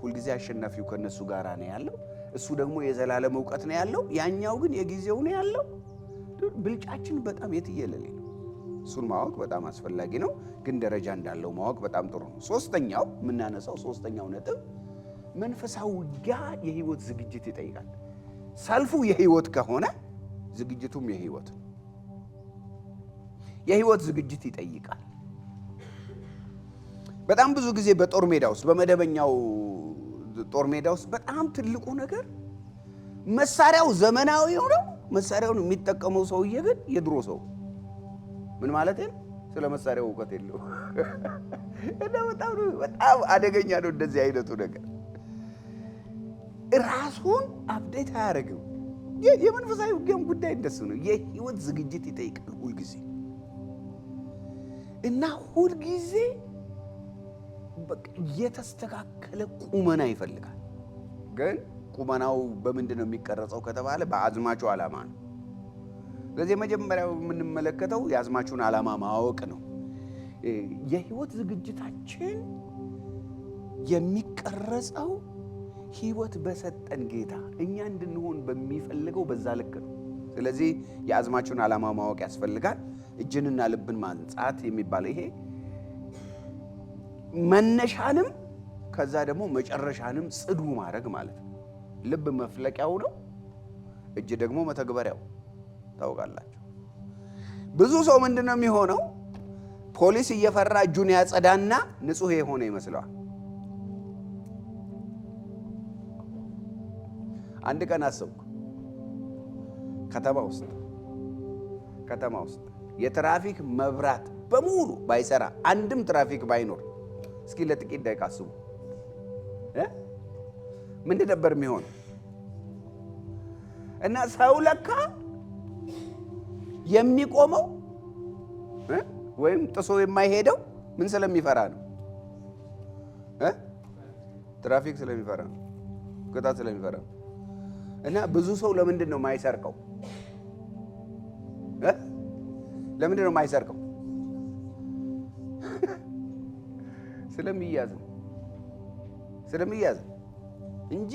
ሁልጊዜ አሸናፊው ከነሱ ጋር ነው ያለው። እሱ ደግሞ የዘላለም ዕውቀት ነው ያለው። ያኛው ግን የጊዜው ነው ያለው። ብልጫችን በጣም የትየለሌ ነው። እሱን ማወቅ በጣም አስፈላጊ ነው። ግን ደረጃ እንዳለው ማወቅ በጣም ጥሩ ነው። ሶስተኛው የምናነሳው 3ኛው ነጥብ መንፈሳዊ ውጊያ የህይወት ዝግጅት ይጠይቃል። ሰልፉ የህይወት ከሆነ ዝግጅቱም የህይወት ነው። የህይወት ዝግጅት ይጠይቃል። በጣም ብዙ ጊዜ በጦር ሜዳ ውስጥ በመደበኛው ጦር ሜዳ ውስጥ በጣም ትልቁ ነገር መሳሪያው ዘመናዊው ነው። መሳሪያውን የሚጠቀመው ሰውዬ ግን የድሮ ሰው ምን ማለት ነው? ስለ መሳሪያው እውቀት የለው እና በጣም አደገኛ ነው እንደዚህ አይነቱ ነገር። ራሱን አፕዴት አያደርግም። የመንፈሳዊ ውጊያም ጉዳይ እንደሱ ነው። የህይወት ዝግጅት ይጠይቃል ሁልጊዜ እና ሁልጊዜ የተስተካከለ ቁመና ይፈልጋል። ግን ቁመናው በምንድን ነው የሚቀረጸው ከተባለ በአዝማቹ ዓላማ ነው። ስለዚህ መጀመሪያው የምንመለከተው የአዝማቹን ዓላማ ማወቅ ነው። የህይወት ዝግጅታችን የሚቀረጸው ህይወት በሰጠን ጌታ እኛ እንድንሆን በሚፈልገው በዛ ልክ ነው። ስለዚህ የአዝማቹን ዓላማ ማወቅ ያስፈልጋል። እጅንና ልብን ማንጻት የሚባለው ይሄ መነሻንም ከዛ ደግሞ መጨረሻንም ጽዱ ማድረግ ማለት ነው። ልብ መፍለቂያው ነው፣ እጅ ደግሞ መተግበሪያው። ታውቃላችሁ ብዙ ሰው ምንድነው የሚሆነው? ፖሊስ እየፈራ እጁን ያጸዳና ንጹህ የሆነ ይመስለዋል። አንድ ቀን አሰብኩ፣ ከተማ ውስጥ የትራፊክ መብራት በሙሉ ባይሰራ፣ አንድም ትራፊክ ባይኖር፣ እስኪ ለጥቂት ደቂቃ አስቡ ምንድን ነበር የሚሆነው? እና ሰው ለካ የሚቆመው ወይም ጥሶ የማይሄደው ምን ስለሚፈራ ነው? ትራፊክ ስለሚፈራ ነው፣ ቅጣት ስለሚፈራ ነው። እና ብዙ ሰው ለምንድን ነው የማይሰርቀው? ለምንድን ነው የማይሰርቀው? ስለሚያዝ እንጂ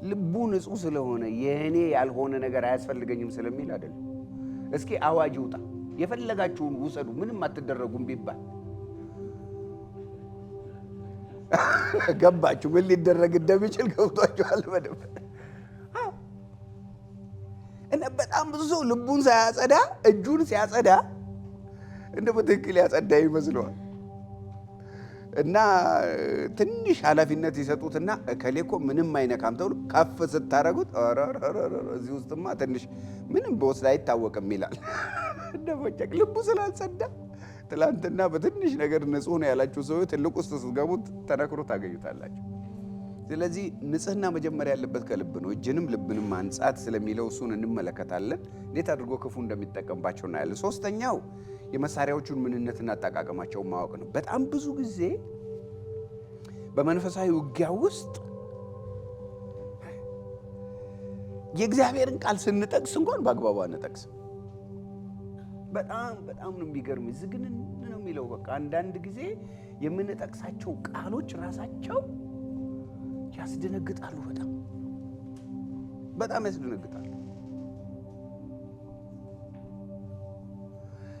ልቡ ንጹህ ስለሆነ የኔ ያልሆነ ነገር አያስፈልገኝም ስለሚል አይደለም። እስኪ አዋጅ ውጣ፣ የፈለጋችሁን ውሰዱ፣ ምንም አትደረጉም ቢባል ገባችሁ? ምን ሊደረግ እንደሚችል ገብቷችኋል በደንብ። እና በጣም ብዙ ሰው ልቡን ሳያጸዳ እጁን ሲያጸዳ እንደ በትክክል ያጸዳ ይመስለዋል። እና ትንሽ ኃላፊነት ይሰጡትና እከሌኮ ምንም አይነካም ተብሎ ከፍ ስታረጉት እዚህ ውስጥማ ትንሽ ምንም በወስድ አይታወቅም ይላል። እንደወጨቅ ልቡ ስላልጸዳ ትላንትና በትንሽ ነገር ንጹህ ነው ያላችሁ ሰው ትልቅ ውስጥ ስትገቡት ተነክሮ ታገኙታላችሁ። ስለዚህ ንጽህና መጀመሪያ ያለበት ከልብ ነው። እጅንም ልብንም ማንጻት ስለሚለው እሱን እንመለከታለን። እንዴት አድርጎ ክፉ እንደሚጠቀምባቸው እናያለን። ሶስተኛው የመሳሪያዎቹን ምንነትና አጠቃቀማቸውን ማወቅ ነው። በጣም ብዙ ጊዜ በመንፈሳዊ ውጊያ ውስጥ የእግዚአብሔርን ቃል ስንጠቅስ እንኳን በአግባቡ አንጠቅስም። በጣም ነው የሚገርም። ዝግንን ነው የሚለው። በቃ አንዳንድ ጊዜ የምንጠቅሳቸው ቃሎች ራሳቸው ያስደነግጣሉ። በጣም ያስደነግጣሉ።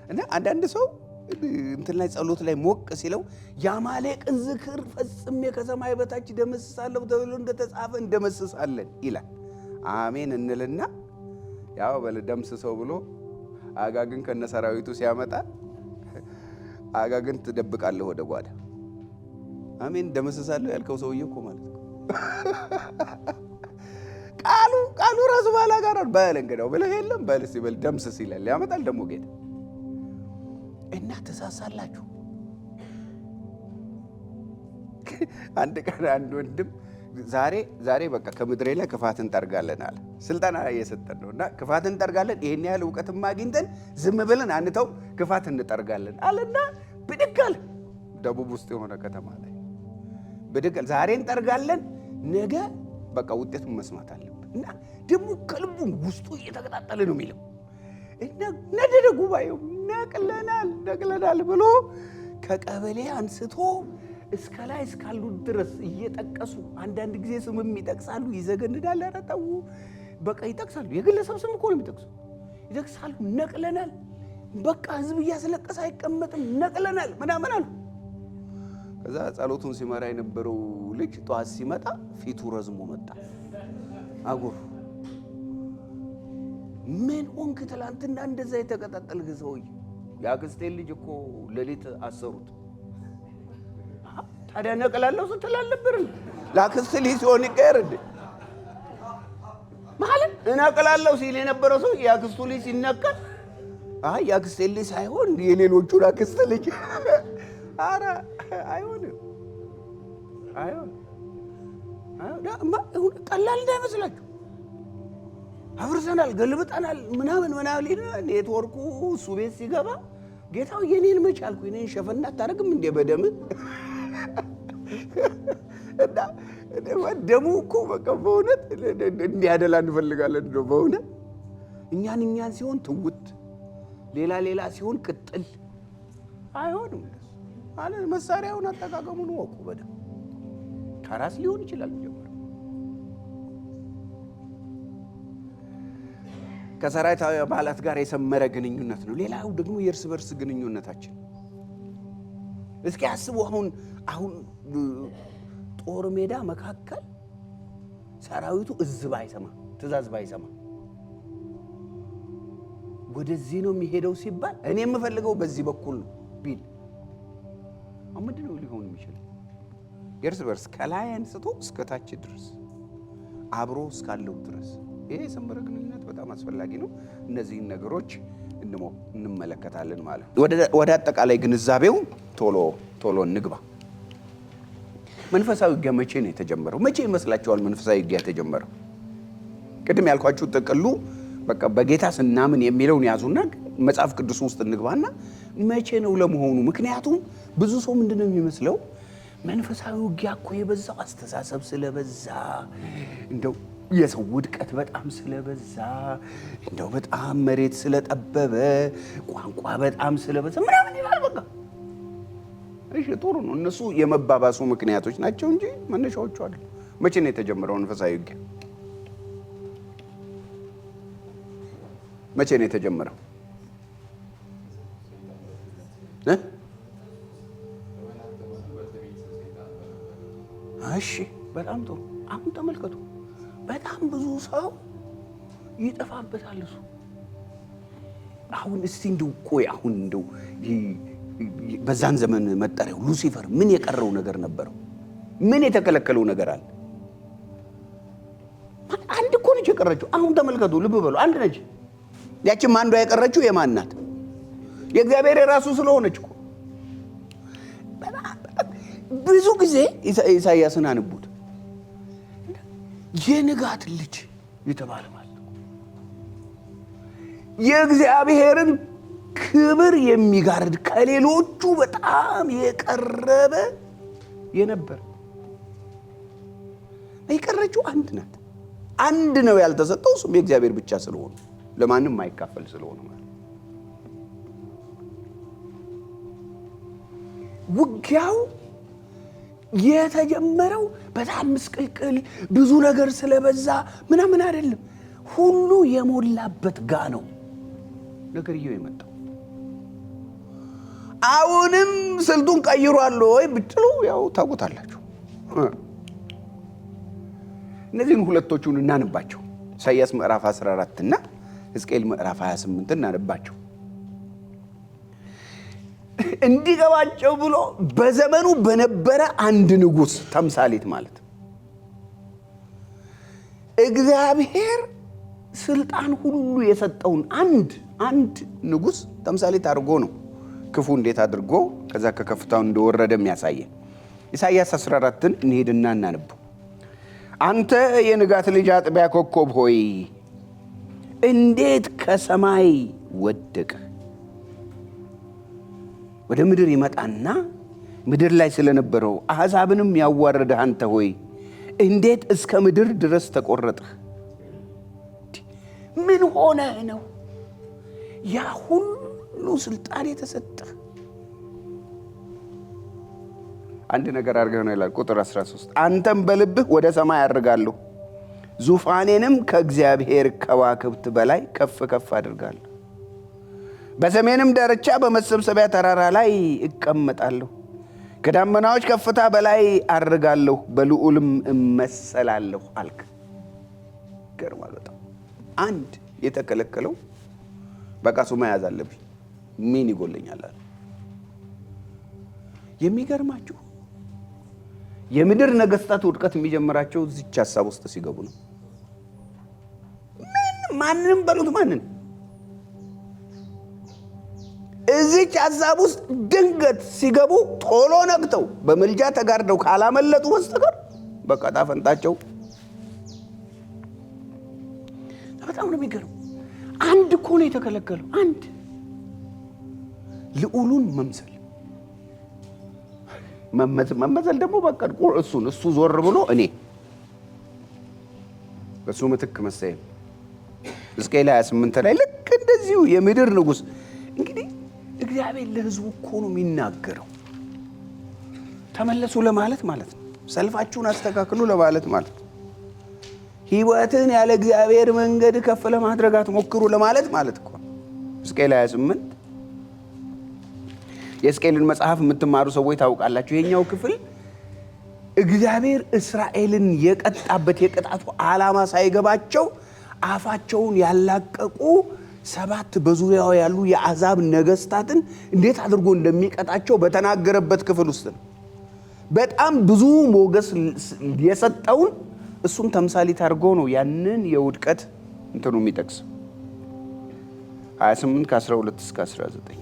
እና አንዳንድ ሰው እንትን ላይ ጸሎት ላይ ሞቅ ሲለው የአማሌቅን ዝክር ፈጽሜ ከሰማይ በታች ደመስሳለሁ ተብሎ እንደተጻፈ እንደመስሳለን ይላል። አሜን እንልና ያው ደምስሰው ብሎ አጋግን ከነሰራዊቱ ሲያመጣ አጋግን ትደብቃለህ ወደ ጓዳ። አሜን ደመስሳለሁ ያልከው ሰውዬ እኮ ማለት ነው ቃሉ ራሱ ባላጋራ በል እንግዲያው ብለህ የለም በል ሲበል ደምስስ ይላል። ያመጣል ደግሞ ጌታ እና ተሳሳላችሁ። አንድ ቀን አንድ ወንድም ዛሬ በቃ ከምድሬ ላይ ክፋትን ጠርጋለን አለ። ስልጠና እየሰጠን ነው እና ክፋትን ጠርጋለን፣ ይሄን ያህል እውቀትም አግኝተን ዝም ብለን አንተው ክፋት እንጠርጋለን አለና ብድግ አለ። ደቡብ ውስጥ የሆነ ከተማ ላይ ብድግ አለ። ዛሬ እንጠርጋለን፣ ነገ በቃ ውጤቱን መስማት አለብን እና ደግሞ ከልቡ ውስጡ እየተቀጣጠለ ነው የሚለው እና ነደደ ጉባኤው ነቅለናል ብሎ ከቀበሌ አንስቶ እስከ ላይ እስካሉ ድረስ እየጠቀሱ አንዳንድ ጊዜ ስምም ይጠቅሳሉ። ይዘገንዳል። ኧረ ተው በቃ ይጠቅሳሉ። የግለሰብ ስም እኮ ነው የሚጠቅሱ። ይጠቅሳሉ። ነቅለናል፣ በቃ ህዝብ እያስለቀሰ አይቀመጥም፣ ነቅለናል ምናምን አሉ። ከዛ ጸሎቱን ሲመራ የነበረው ልጅ ጠዋት ሲመጣ ፊቱ ረዝሞ መጣ። አጎር ምን ሆንክ? ትላንትና እንደዛ የተቀጣጠልክ ሰውዬ ያክስቴን ልጅ እኮ ሌሊት አሰሩት። ታዲያ ነቀላለሁ ስትል አልነበር? ለአክስት ልጅ ሲሆን ይቀር እንዴ ማለት እናቀላለሁ ሲል የነበረው ሰው ያክስቱ ልጅ ሲነቀል ያክስቴን ልጅ ሳይሆን የሌሎቹን አክስት ልጅ ኧረ አይሆንም። ቀላል እንዳይመስላችሁ። አፍርሰናል፣ ገልብጠናል ምናምን ኔትወርኩ እሱ ቤት ሲገባ ጌታው የኔን መች አልኩ እኔን ሸፈና አታደርግም እንዴ በደም እና ደሙ እኮ በቃ በእውነት እንዲያደላ እንፈልጋለን ነው በእውነት። እኛን ሲሆን ትውት፣ ሌላ ሲሆን ቅጥል አይሆንም ማለት መሳሪያውን አጠቃቀሙን ወቁ በደም ከራስ ሊሆን ይችላል ጀምሮ ከሰራዊታዊ አባላት ጋር የሰመረ ግንኙነት ነው። ሌላው ደግሞ የእርስ በርስ ግንኙነታችን እስኪ አስቡ። አሁን ጦር ሜዳ መካከል ሰራዊቱ ትእዛዝ ባይሰማ ወደዚህ ነው የሚሄደው ሲባል እኔ የምፈልገው በዚህ በኩል ነው ቢል ምንድን ነው ሊሆን የሚችለው? የእርስ በርስ ከላይ አንስቶ እስከ ታች ድረስ አብሮ እስካለው ድረስ ይሄ የሰመረ ግንኙነት በጣም አስፈላጊ ነው። እነዚህን ነገሮች እንመለከታለን ማለት ነው። ወደ አጠቃላይ ግንዛቤው ቶሎ እንግባ። መንፈሳዊ ውጊያ መቼ ነው የተጀመረው? መቼ ይመስላችኋል መንፈሳዊ ውጊያ የተጀመረው? ቅድም ያልኳችሁ ጥቅሉ በቃ በጌታ ስናምን የሚለውን ያዙና መጽሐፍ ቅዱስ ውስጥ እንግባና መቼ ነው ለመሆኑ? ምክንያቱም ብዙ ሰው ምንድነው የሚመስለው መንፈሳዊ ውጊያ እኮ የበዛው አስተሳሰብ ስለበዛ፣ እንደው የሰው ውድቀት በጣም ስለበዛ፣ እንደው በጣም መሬት ስለጠበበ፣ ቋንቋ በጣም ስለበዛ ምናምን ይላል። በቃ እሺ ጥሩ ነው፣ እነሱ የመባባሱ ምክንያቶች ናቸው እንጂ መነሻዎቹ አይደል። መቼ ነው የተጀመረው መንፈሳዊ ውጊያ? መቼ ነው የተጀመረው? እሺ በጣም ጥሩ። አሁን ተመልከቱ፣ በጣም ብዙ ሰው ይጠፋበታል እሱ። አሁን እስቲ እንደው በዛን ዘመን መጠሪያው ሉሲፈር ምን የቀረው ነገር ነበረው? ምን የተከለከለው ነገር አለ? አንድ እኮ ነች የቀረችው። አሁን ተመልከቱ፣ ልብ በሉ፣ አንድ ነች። ያቺም አንዷ የቀረችው የማን ናት? የእግዚአብሔር የራሱ ስለሆነች እኮ። ብዙ ጊዜ ኢሳይያስን አንቡት፣ የንጋት ልጅ የተባለ ማለት ነው። የእግዚአብሔርን ክብር የሚጋርድ ከሌሎቹ በጣም የቀረበ የነበር የቀረችው አንድ ናት። አንድ ነው ያልተሰጠው፣ እሱም የእግዚአብሔር ብቻ ስለሆነ ለማንም ማይካፈል ስለሆነ ማለት ውጊያው የተጀመረው በጣም ምስቅልቅል ብዙ ነገር ስለበዛ ምናምን አይደለም። ሁሉ የሞላበት ጋ ነው ነገርየው የመጣው። አሁንም ስልቱን ቀይሯል ወይ ብትሉ ያው ታውቁታላችሁ። እነዚህን ሁለቶቹን እናንባቸው። ኢሳይያስ ምዕራፍ 14 እና ሕዝቅኤል ምዕራፍ 28 እናንባቸው እንዲገባቸው ብሎ በዘመኑ በነበረ አንድ ንጉሥ ተምሳሌት ማለት እግዚአብሔር ስልጣን ሁሉ የሰጠውን አንድ ንጉሥ ተምሳሌት አድርጎ ነው ክፉ እንዴት አድርጎ ከዛ ከከፍታው እንደወረደ የሚያሳየን። ኢሳይያስ 14ን እንሄድና እናንብ። አንተ የንጋት ልጅ አጥቢያ ኮከብ ሆይ እንዴት ከሰማይ ወደቀ? ወደ ምድር ይመጣና ምድር ላይ ስለነበረው አሕዛብንም ያዋረደህ አንተ ሆይ እንዴት እስከ ምድር ድረስ ተቆረጥህ? ምን ሆነህ ነው ያ ሁሉ ስልጣን የተሰጠህ? አንድ ነገር አድርገህ ነው ይላል ቁጥር 13። አንተም በልብህ ወደ ሰማይ አድርጋለሁ፣ ዙፋኔንም ከእግዚአብሔር ከዋክብት በላይ ከፍ ከፍ አድርጋለሁ። በሰሜንም ዳርቻ በመሰብሰቢያ ተራራ ላይ እቀመጣለሁ፣ ከዳመናዎች ከፍታ በላይ አድርጋለሁ፣ በልዑልም እመሰላለሁ አልክ። ገርማል በጣም። አንድ የተከለከለው በቃ እሱ መያዝ አለብኝ። ምን ይጎለኛል አለ። የሚገርማችሁ የምድር ነገስታት ውድቀት የሚጀምራቸው እዚች ሐሳብ ውስጥ ሲገቡ ነው። ማንንም በሉት ማንን እዚች ሐሳብ ውስጥ ድንገት ሲገቡ ቶሎ ነቅተው በመልጃ ተጋርደው ካላመለጡ በስተቀር በቃ ታፈንታቸው በጣም ነው የሚገርም። አንድ እኮ ነው የተከለከለው፣ አንድ ልዑሉን መምሰል መመሰል ደግሞ በቃ እሱ ዞር ብሎ እኔ በሱ ምትክ መሰየም ሕዝቅኤል 28 ላይ ልክ እንደዚሁ የምድር ንጉሥ። እንግዲህ እግዚአብሔር ለሕዝቡ እኮ ነው የሚናገረው። ተመለሱ ለማለት ማለት ነው። ሰልፋችሁን አስተካክሉ ለማለት ማለት ነው። ሕይወትን ያለ እግዚአብሔር መንገድ ከፍ ለማድረግ አትሞክሩ ለማለት ማለት እኮ ሕዝቅኤል 28 የሕዝቅኤልን መጽሐፍ የምትማሩ ሰዎች ታውቃላችሁ። የኛው ክፍል እግዚአብሔር እስራኤልን የቀጣበት የቅጣቱ ዓላማ ሳይገባቸው አፋቸውን ያላቀቁ 7 በዙሪያው ያሉ የአሕዛብ ነገስታትን እንዴት አድርጎ እንደሚቀጣቸው በተናገረበት ክፍል ውስጥ ነው። በጣም ብዙ ሞገስ የሰጠውን እሱን ተምሳሌት አድርጎ ነው ያንን የውድቀት እንትኑ የሚጠቅስ 28 ከ12 እስከ 19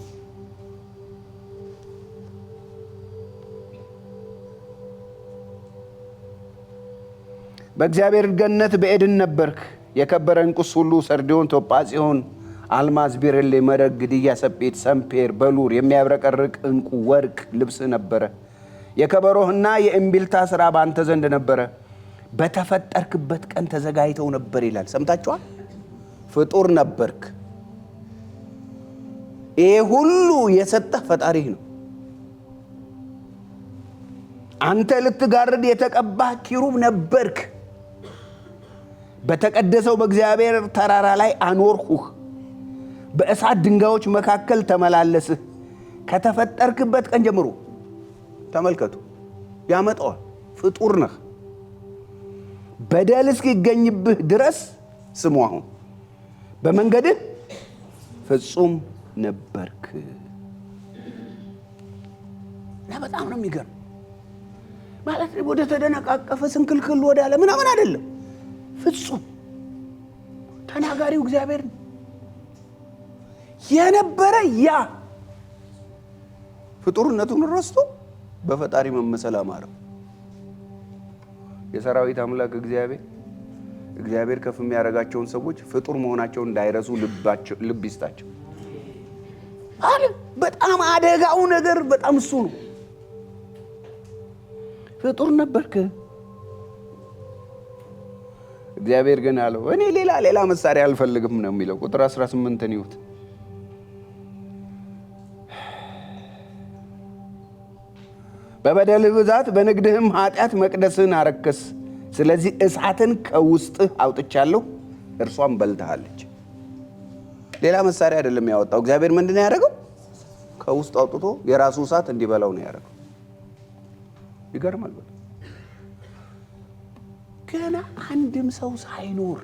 በእግዚአብሔር ገነት በኤድን ነበርክ። የከበረ ዕንቁስ ሁሉ ሰርዲዮን፣ ቶጳጽዮን፣ አልማዝ፣ ቢረሌ፣ መረግድ፣ ያሰጴት፣ ሰምፔር፣ በሉር የሚያብረቀርቅ ዕንቁ ወርቅ ልብስ ነበረ። የከበሮህና የእምቢልታ ሥራ በአንተ ዘንድ ነበረ። በተፈጠርክበት ቀን ተዘጋጅተው ነበር ይላል። ሰምታችኋል? ፍጡር ነበርክ። ይሄ ሁሉ የሰጠህ ፈጣሪህ ነው። አንተ ልትጋርድ የተቀባህ ኪሩብ ነበርክ። በተቀደሰው በእግዚአብሔር ተራራ ላይ አኖርሁህ። በእሳት ድንጋዮች መካከል ተመላለስህ። ከተፈጠርክበት ቀን ጀምሮ ተመልከቱ፣ ያመጣዋል። ፍጡር ነህ። በደል እስኪገኝብህ ድረስ ስሙ አሁን በመንገድህ ፍጹም ነበርክ። እና በጣም ነው የሚገርም ማለት ወደ ተደነቃቀፈ ስንክልክል ወዳለ ምናምን አይደለም። ፍጹም ተናጋሪው እግዚአብሔር የነበረ ያ ፍጡርነቱን ረስቶ በፈጣሪ መመሰል አማረው። የሰራዊት አምላክ እግዚአብሔር ከፍ የሚያደርጋቸውን ሰዎች ፍጡር መሆናቸውን እንዳይረሱ ልብ ይስጣቸው አለ። በጣም አደጋው ነገር በጣም እሱ ነው። ፍጡር ነበርክ። እግዚአብሔር ግን አለው እኔ ሌላ መሳሪያ አልፈልግም ነው የሚለው። ቁጥር 18 ይሁት በበደልህ ብዛት በንግድህም ኃጢአት መቅደስህን አረከስ። ስለዚህ እሳትን ከውስጥህ አውጥቻለሁ፣ እርሷም በልተሃለች። ሌላ መሳሪያ አይደለም ያወጣው እግዚአብሔር። ምንድን ነው ያደረገው? ከውስጥ አውጥቶ የራሱ እሳት እንዲበላው ነው ያደረገው። ይገርማል። ገና አንድም ሰው ሳይኖር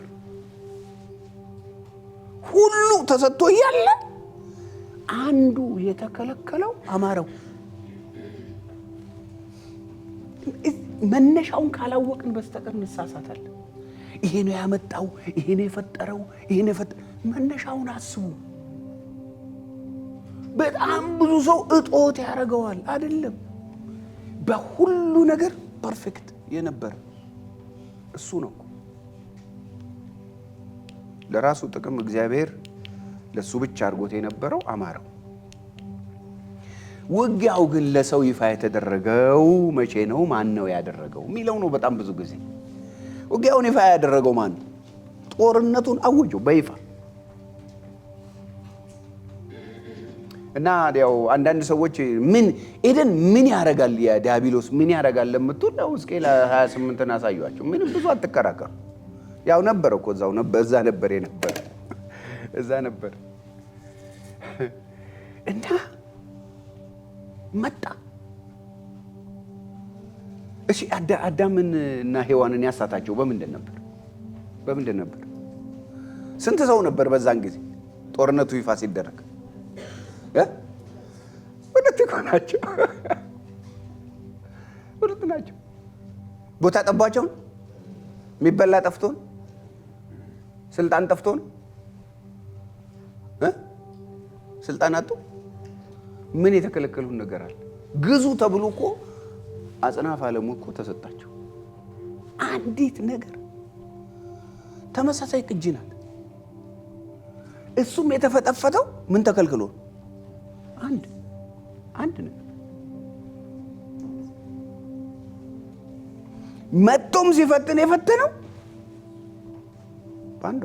ሁሉ ተሰጥቶ እያለ አንዱ የተከለከለው አማረው። መነሻውን ካላወቅን በስተቀር እንሳሳታለን። ይሄ ነው ያመጣው፣ ይሄ ነው የፈጠረው፣ መነሻውን አስቡ። በጣም ብዙ ሰው እጦት ያደርገዋል። አይደለም፣ በሁሉ ነገር ፐርፌክት የነበረ እሱ ነው። ለራሱ ጥቅም እግዚአብሔር ለሱ ብቻ አድርጎት የነበረው አማረው። ውጊያው ግን ለሰው ይፋ የተደረገው መቼ ነው? ማን ነው ያደረገው የሚለው ነው። በጣም ብዙ ጊዜ ውጊያውን ይፋ ያደረገው ማን ነው? ጦርነቱን አወጀው በይፋ እና ያው አንዳንድ ሰዎች ምን ያደርጋል ዲያብሎስ ምን ያደርጋል ለምትሉ ያው ሕዝቅኤል 28ን አሳዩአቸው። ምንም ብዙ አትከራከሩ። ያው ነበር እኮ እዛ ነበር እዛ ነበር እና መጣ። እሺ አዳምን እና ሔዋንን ያሳታቸው በምንድን ነበር? ስንት ሰው ነበር በዛን ጊዜ ጦርነቱ ይፋ ሲደረግ? ሁለት ናቸው። ሁለት ናቸው። ቦታ ጠባቸው፣ የሚበላ ጠፍቶ፣ ስልጣን ጠፍቶ፣ ስልጣን አጡ። ምን የተከለከሉን ነገር አለ? ግዙ ተብሎ እኮ አጽናፈ ዓለሙ እኮ ተሰጣቸው። አንዲት ነገር ተመሳሳይ ቅጂ ናት። እሱም የተፈጠፈተው ምን ተከልክሎ? አንድ ነገር መጥቶም ሲፈትን የፈተነው ባንዷ።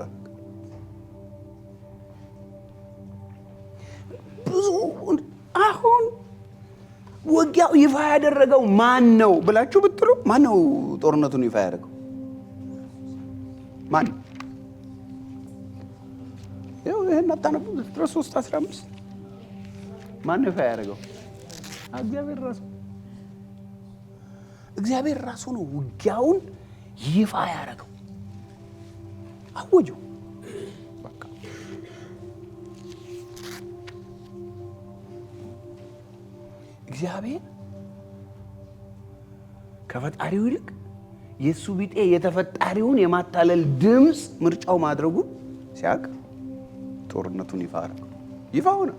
ብዙ አሁን ውጊያው ይፋ ያደረገው ማን ነው ብላችሁ ብትሉ፣ ማን ነው ጦርነቱን ይፋ ያደረገው? ማን? ያው ይሄን አጣነው 3:15 ማን ነው ይፋ ያደረገው? እግዚአብሔር ራሱ ነው ውጊያውን ይፋ ያደረገው። አወጀው። በቃ እግዚአብሔር ከፈጣሪው ይልቅ የሱ ቢጤ የተፈጣሪውን የማታለል ድምፅ ምርጫው ማድረጉን ሲያቅ ጦርነቱን ይፋ አደረገው። ይፋ ሆነ።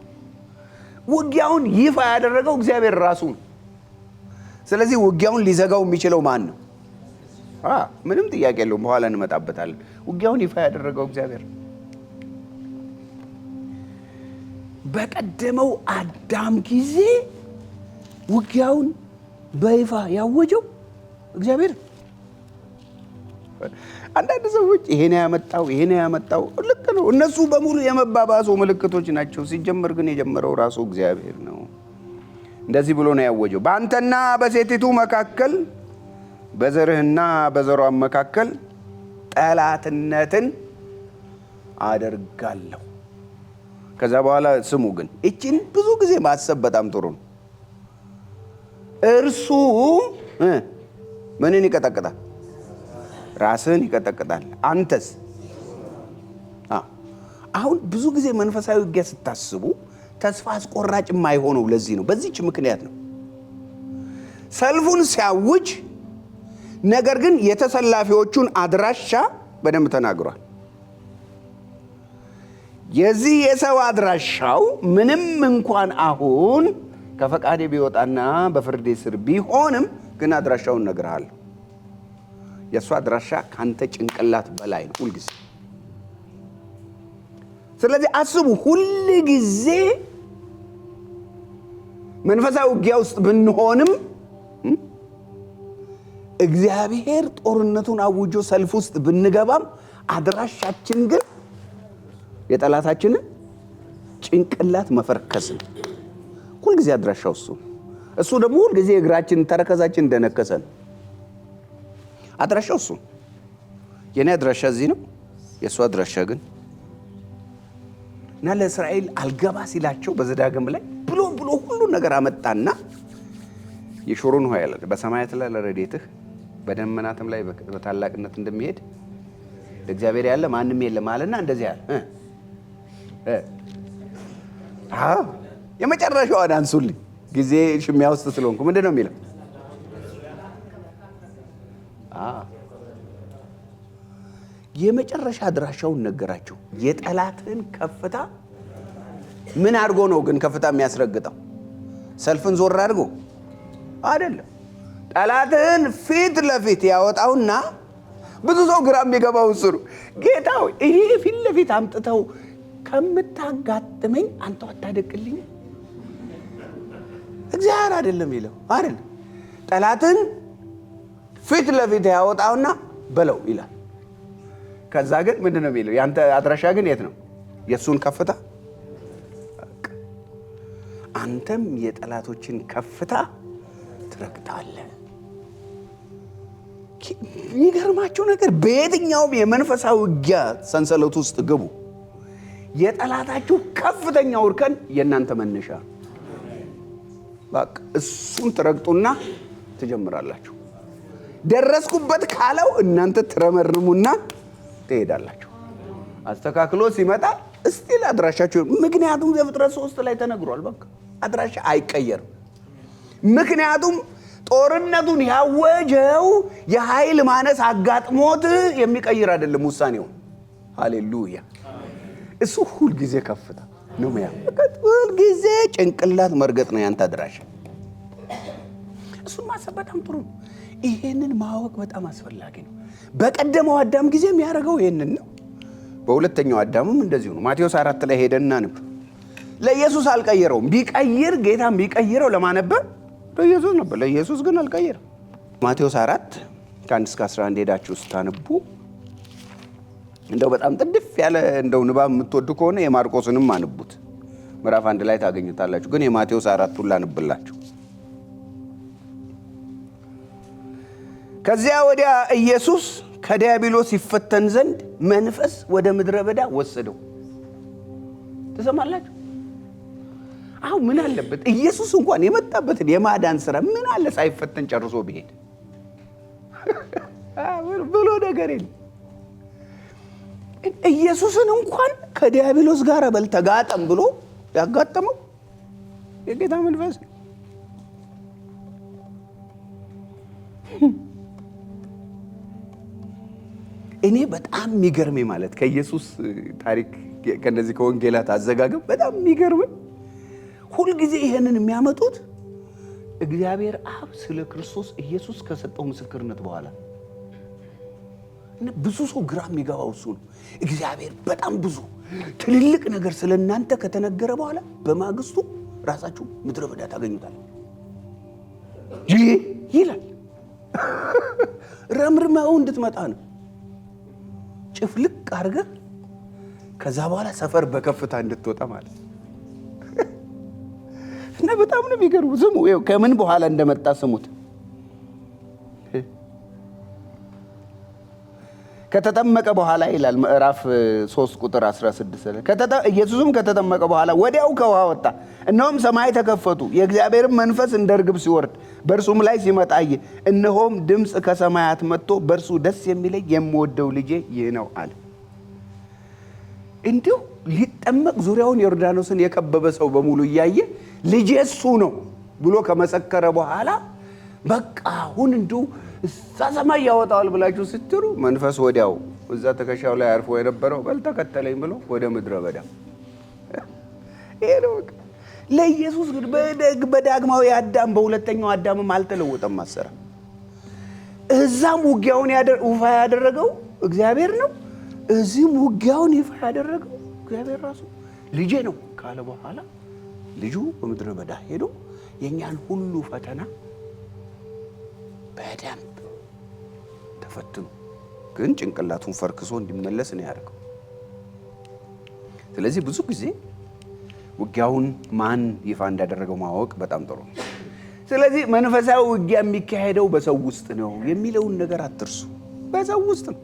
ውጊያውን ይፋ ያደረገው እግዚአብሔር ራሱ ነው። ስለዚህ ውጊያውን ሊዘጋው የሚችለው ማን ነው? ምንም ጥያቄ የለውም። በኋላ እንመጣበታለን። ውጊያውን ይፋ ያደረገው እግዚአብሔር። በቀደመው አዳም ጊዜ ውጊያውን በይፋ ያወጀው እግዚአብሔር። አንዳንድ ሰዎች ይሄን ያመጣው ልክ ነው። እነሱ በሙሉ የመባባሱ ምልክቶች ናቸው። ሲጀመር ግን የጀመረው ራሱ እግዚአብሔር ነው። እንደዚህ ብሎ ነው ያወጀው። በአንተና በሴቲቱ መካከል፣ በዘርህና በዘሯም መካከል ጠላትነትን አደርጋለሁ። ከዛ በኋላ ስሙ ግን እቺን ብዙ ጊዜ ማሰብ በጣም ጥሩ ነው። እርሱ ምንን ይቀጠቅጣል? ራስህን ይቀጠቅጣል። አንተስ? አሁን ብዙ ጊዜ መንፈሳዊ ውጊያ ስታስቡ ተስፋ አስቆራጭ የማይሆነው ለዚህ ነው። በዚህች ምክንያት ነው። ሰልፉን ሲያውጅ ነገር ግን የተሰላፊዎቹን አድራሻ በደንብ ተናግሯል። የዚህ የሰው አድራሻው ምንም እንኳን አሁን ከፈቃዴ ቢወጣና በፍርዴ ስር ቢሆንም ግን አድራሻውን እነግርሃለሁ። የእሱ አድራሻ ካንተ ጭንቅላት በላይ ነው ሁልጊዜ። ስለዚህ አስቡ፣ ሁል ጊዜ መንፈሳዊ ውጊያ ውስጥ ብንሆንም እግዚአብሔር ጦርነቱን አውጆ ሰልፍ ውስጥ ብንገባም አድራሻችን ግን የጠላታችንን ጭንቅላት መፈርከስ ነው። ሁልጊዜ አድራሻው እሱ ደግሞ ሁልጊዜ እግራችን ተረከዛችን እንደነከሰ ነው። አድራሻው እሱ። የኔ አድራሻ እዚህ ነው፣ የእሱ አድራሻ ግን እና ለእስራኤል አልገባ ሲላቸው በዘዳግም ላይ ብሎ ሁሉ ነገር አመጣና የሾሩን ውሃ ያለ በሰማያት ላይ ለረድኤትህ በደመናትም ላይ በታላቅነት እንደሚሄድ እግዚአብሔር ያለ ማንም የለም አለና እንደዚህ ያለ የመጨረሻውን አንሱልኝ ጊዜ ሽሚያ ውስጥ ስለሆንኩ ምንድን ነው የሚለው? የመጨረሻ አድራሻውን ነገራቸው። የጠላትን ከፍታ ምን አድርጎ ነው ግን ከፍታ የሚያስረግጠው? ሰልፍን ዞር አድርጎ አይደለም። ጠላትን ፊት ለፊት ያወጣውና ብዙ ሰው ግራ የሚገባው እሱ ነው። ጌታ ሆይ ይሄ ፊት ለፊት አምጥተው ከምታጋጥመኝ አንተ አታደቅልኝ? እግዚአብሔር አይደለም ይለው አይደል? ጠላትን ፊት ለፊት ያወጣውና በለው ይላል። ከዛ ግን ምንድነው የሚለው? ያንተ አድራሻ ግን የት ነው? የሱን ከፍታ። አንተም የጠላቶችን ከፍታ ትረግጣለህ። የሚገርማችሁ ነገር በየትኛውም የመንፈሳዊ ውጊያ ሰንሰለት ውስጥ ግቡ፣ የጠላታችሁ ከፍተኛው እርከን የእናንተ መነሻ። በቃ እሱን ትረግጡና ትጀምራላችሁ። ደረስኩበት ካለው እናንተ ትረመርሙና ትሄዳላችሁ። አስተካክሎ ሲመጣ እስቲል አድራሻቸው ምክንያቱም ዘፍጥረት 3 ላይ ተነግሯል። በቃ አድራሻ አይቀየርም። ምክንያቱም ጦርነቱን ያወጀው የኃይል ማነስ አጋጥሞት የሚቀይር አይደለም ውሳኔው። ሃሌሉያ። እሱ ሁሉ ጊዜ ከፍታ ነው ሁሉ ጊዜ ጭንቅላት መርገጥ ነው ያንተ አድራሻ። እሱን ማሰብ በጣም ጥሩ ነው። ይሄንን ማወቅ በጣም አስፈላጊ ነው። በቀደመው አዳም ጊዜ የሚያደርገው ይሄንን ነው። በሁለተኛው አዳምም እንደዚሁ ነው። ማቴዎስ 4 ላይ ሄደና ነው ለኢየሱስ አልቀየረውም። ቢቀይር ጌታም ቢቀይረው ለማን ነበር? ለኢየሱስ ነበር። ለኢየሱስ ግን አልቀየረም። ማቴዎስ 4 ከ1 እስከ 11 ሄዳችሁ ስታነቡ እንደው በጣም ጥድፍ ያለ እንደው ንባብ የምትወዱ ከሆነ የማርቆስንም አንቡት። ምዕራፍ 1 ላይ ታገኙታላችሁ። ግን የማቴዎስ 4 ላንብላችሁ። ከዚያ ወዲያ ኢየሱስ ከዲያብሎስ ይፈተን ዘንድ መንፈስ ወደ ምድረ በዳ ወሰደው። ትሰማላችሁ? አሁን ምን አለበት ኢየሱስ እንኳን የመጣበትን የማዳን ስራ ምን አለ ሳይፈተን ጨርሶ ቢሄድ ብሎ ነገር የለም። ኢየሱስን እንኳን ከዲያብሎስ ጋር በልተጋጠም ብሎ ያጋጠመው የጌታ መንፈስ ነው። እኔ በጣም የሚገርመኝ ማለት ከኢየሱስ ታሪክ ከነዚህ ከወንጌላት አዘጋገብ በጣም የሚገርመኝ ሁልጊዜ ይሄንን የሚያመጡት እግዚአብሔር አብ ስለ ክርስቶስ ኢየሱስ ከሰጠው ምስክርነት በኋላ እና ብዙ ሰው ግራ የሚገባው እሱ ነው። እግዚአብሔር በጣም ብዙ ትልልቅ ነገር ስለናንተ ከተነገረ በኋላ በማግስቱ ራሳችሁ ምድረ በዳ ታገኙታል ይላል። ረምርማው እንድትመጣ ነው ጭፍልቅ አድርገህ ከዛ በኋላ ሰፈር በከፍታ እንድትወጣ ማለት እና በጣም ነው የሚገርመው። ስሙ ከምን በኋላ እንደመጣ ስሙት። ከተጠመቀ በኋላ ይላል ምዕራፍ 3 ቁጥር 16 ኢየሱስም ከተጠመቀ በኋላ ወዲያው ከውሃ ወጣ። እነሆም ሰማይ ተከፈቱ፣ የእግዚአብሔርም መንፈስ እንደ ርግብ ሲወርድ በእርሱም ላይ ሲመጣ አየ። እነሆም ድምፅ ከሰማያት መጥቶ በእርሱ ደስ የሚለኝ የምወደው ልጄ ይህ ነው አለ። እንዲሁ ሊጠመቅ ዙሪያውን ዮርዳኖስን የከበበ ሰው በሙሉ እያየ ልጄ እሱ ነው ብሎ ከመሰከረ በኋላ በቃ አሁን እንዲሁ እዛ ሰማይ ያወጣዋል ብላችሁ ስትሩ መንፈስ ወዲያው እዛ ተከሻው ላይ አርፎ የነበረው በል ተከተለኝ ብሎ ወደ ምድረ በዳ ሄዶ ለኢየሱስ ግን በዳግማዊ አዳም በሁለተኛው አዳምም አልተለወጠም። ማሰራ እዛም ውጊያውን ያደረገው እግዚአብሔር ነው። እዚህም ውጊያውን ይፋ ያደረገው እግዚአብሔር ራሱ ልጄ ነው ካለ በኋላ ልጁ በምድረ በዳ ሄዶ የኛን ሁሉ ፈተና በደንብ ተፈትኖ ግን ጭንቅላቱን ፈርክሶ እንዲመለስ ነው ያደረገው። ስለዚህ ብዙ ጊዜ ውጊያውን ማን ይፋ እንዳደረገው ማወቅ በጣም ጥሩ ነው። ስለዚህ መንፈሳዊ ውጊያ የሚካሄደው በሰው ውስጥ ነው የሚለውን ነገር አትርሱ። በሰው ውስጥ ነው።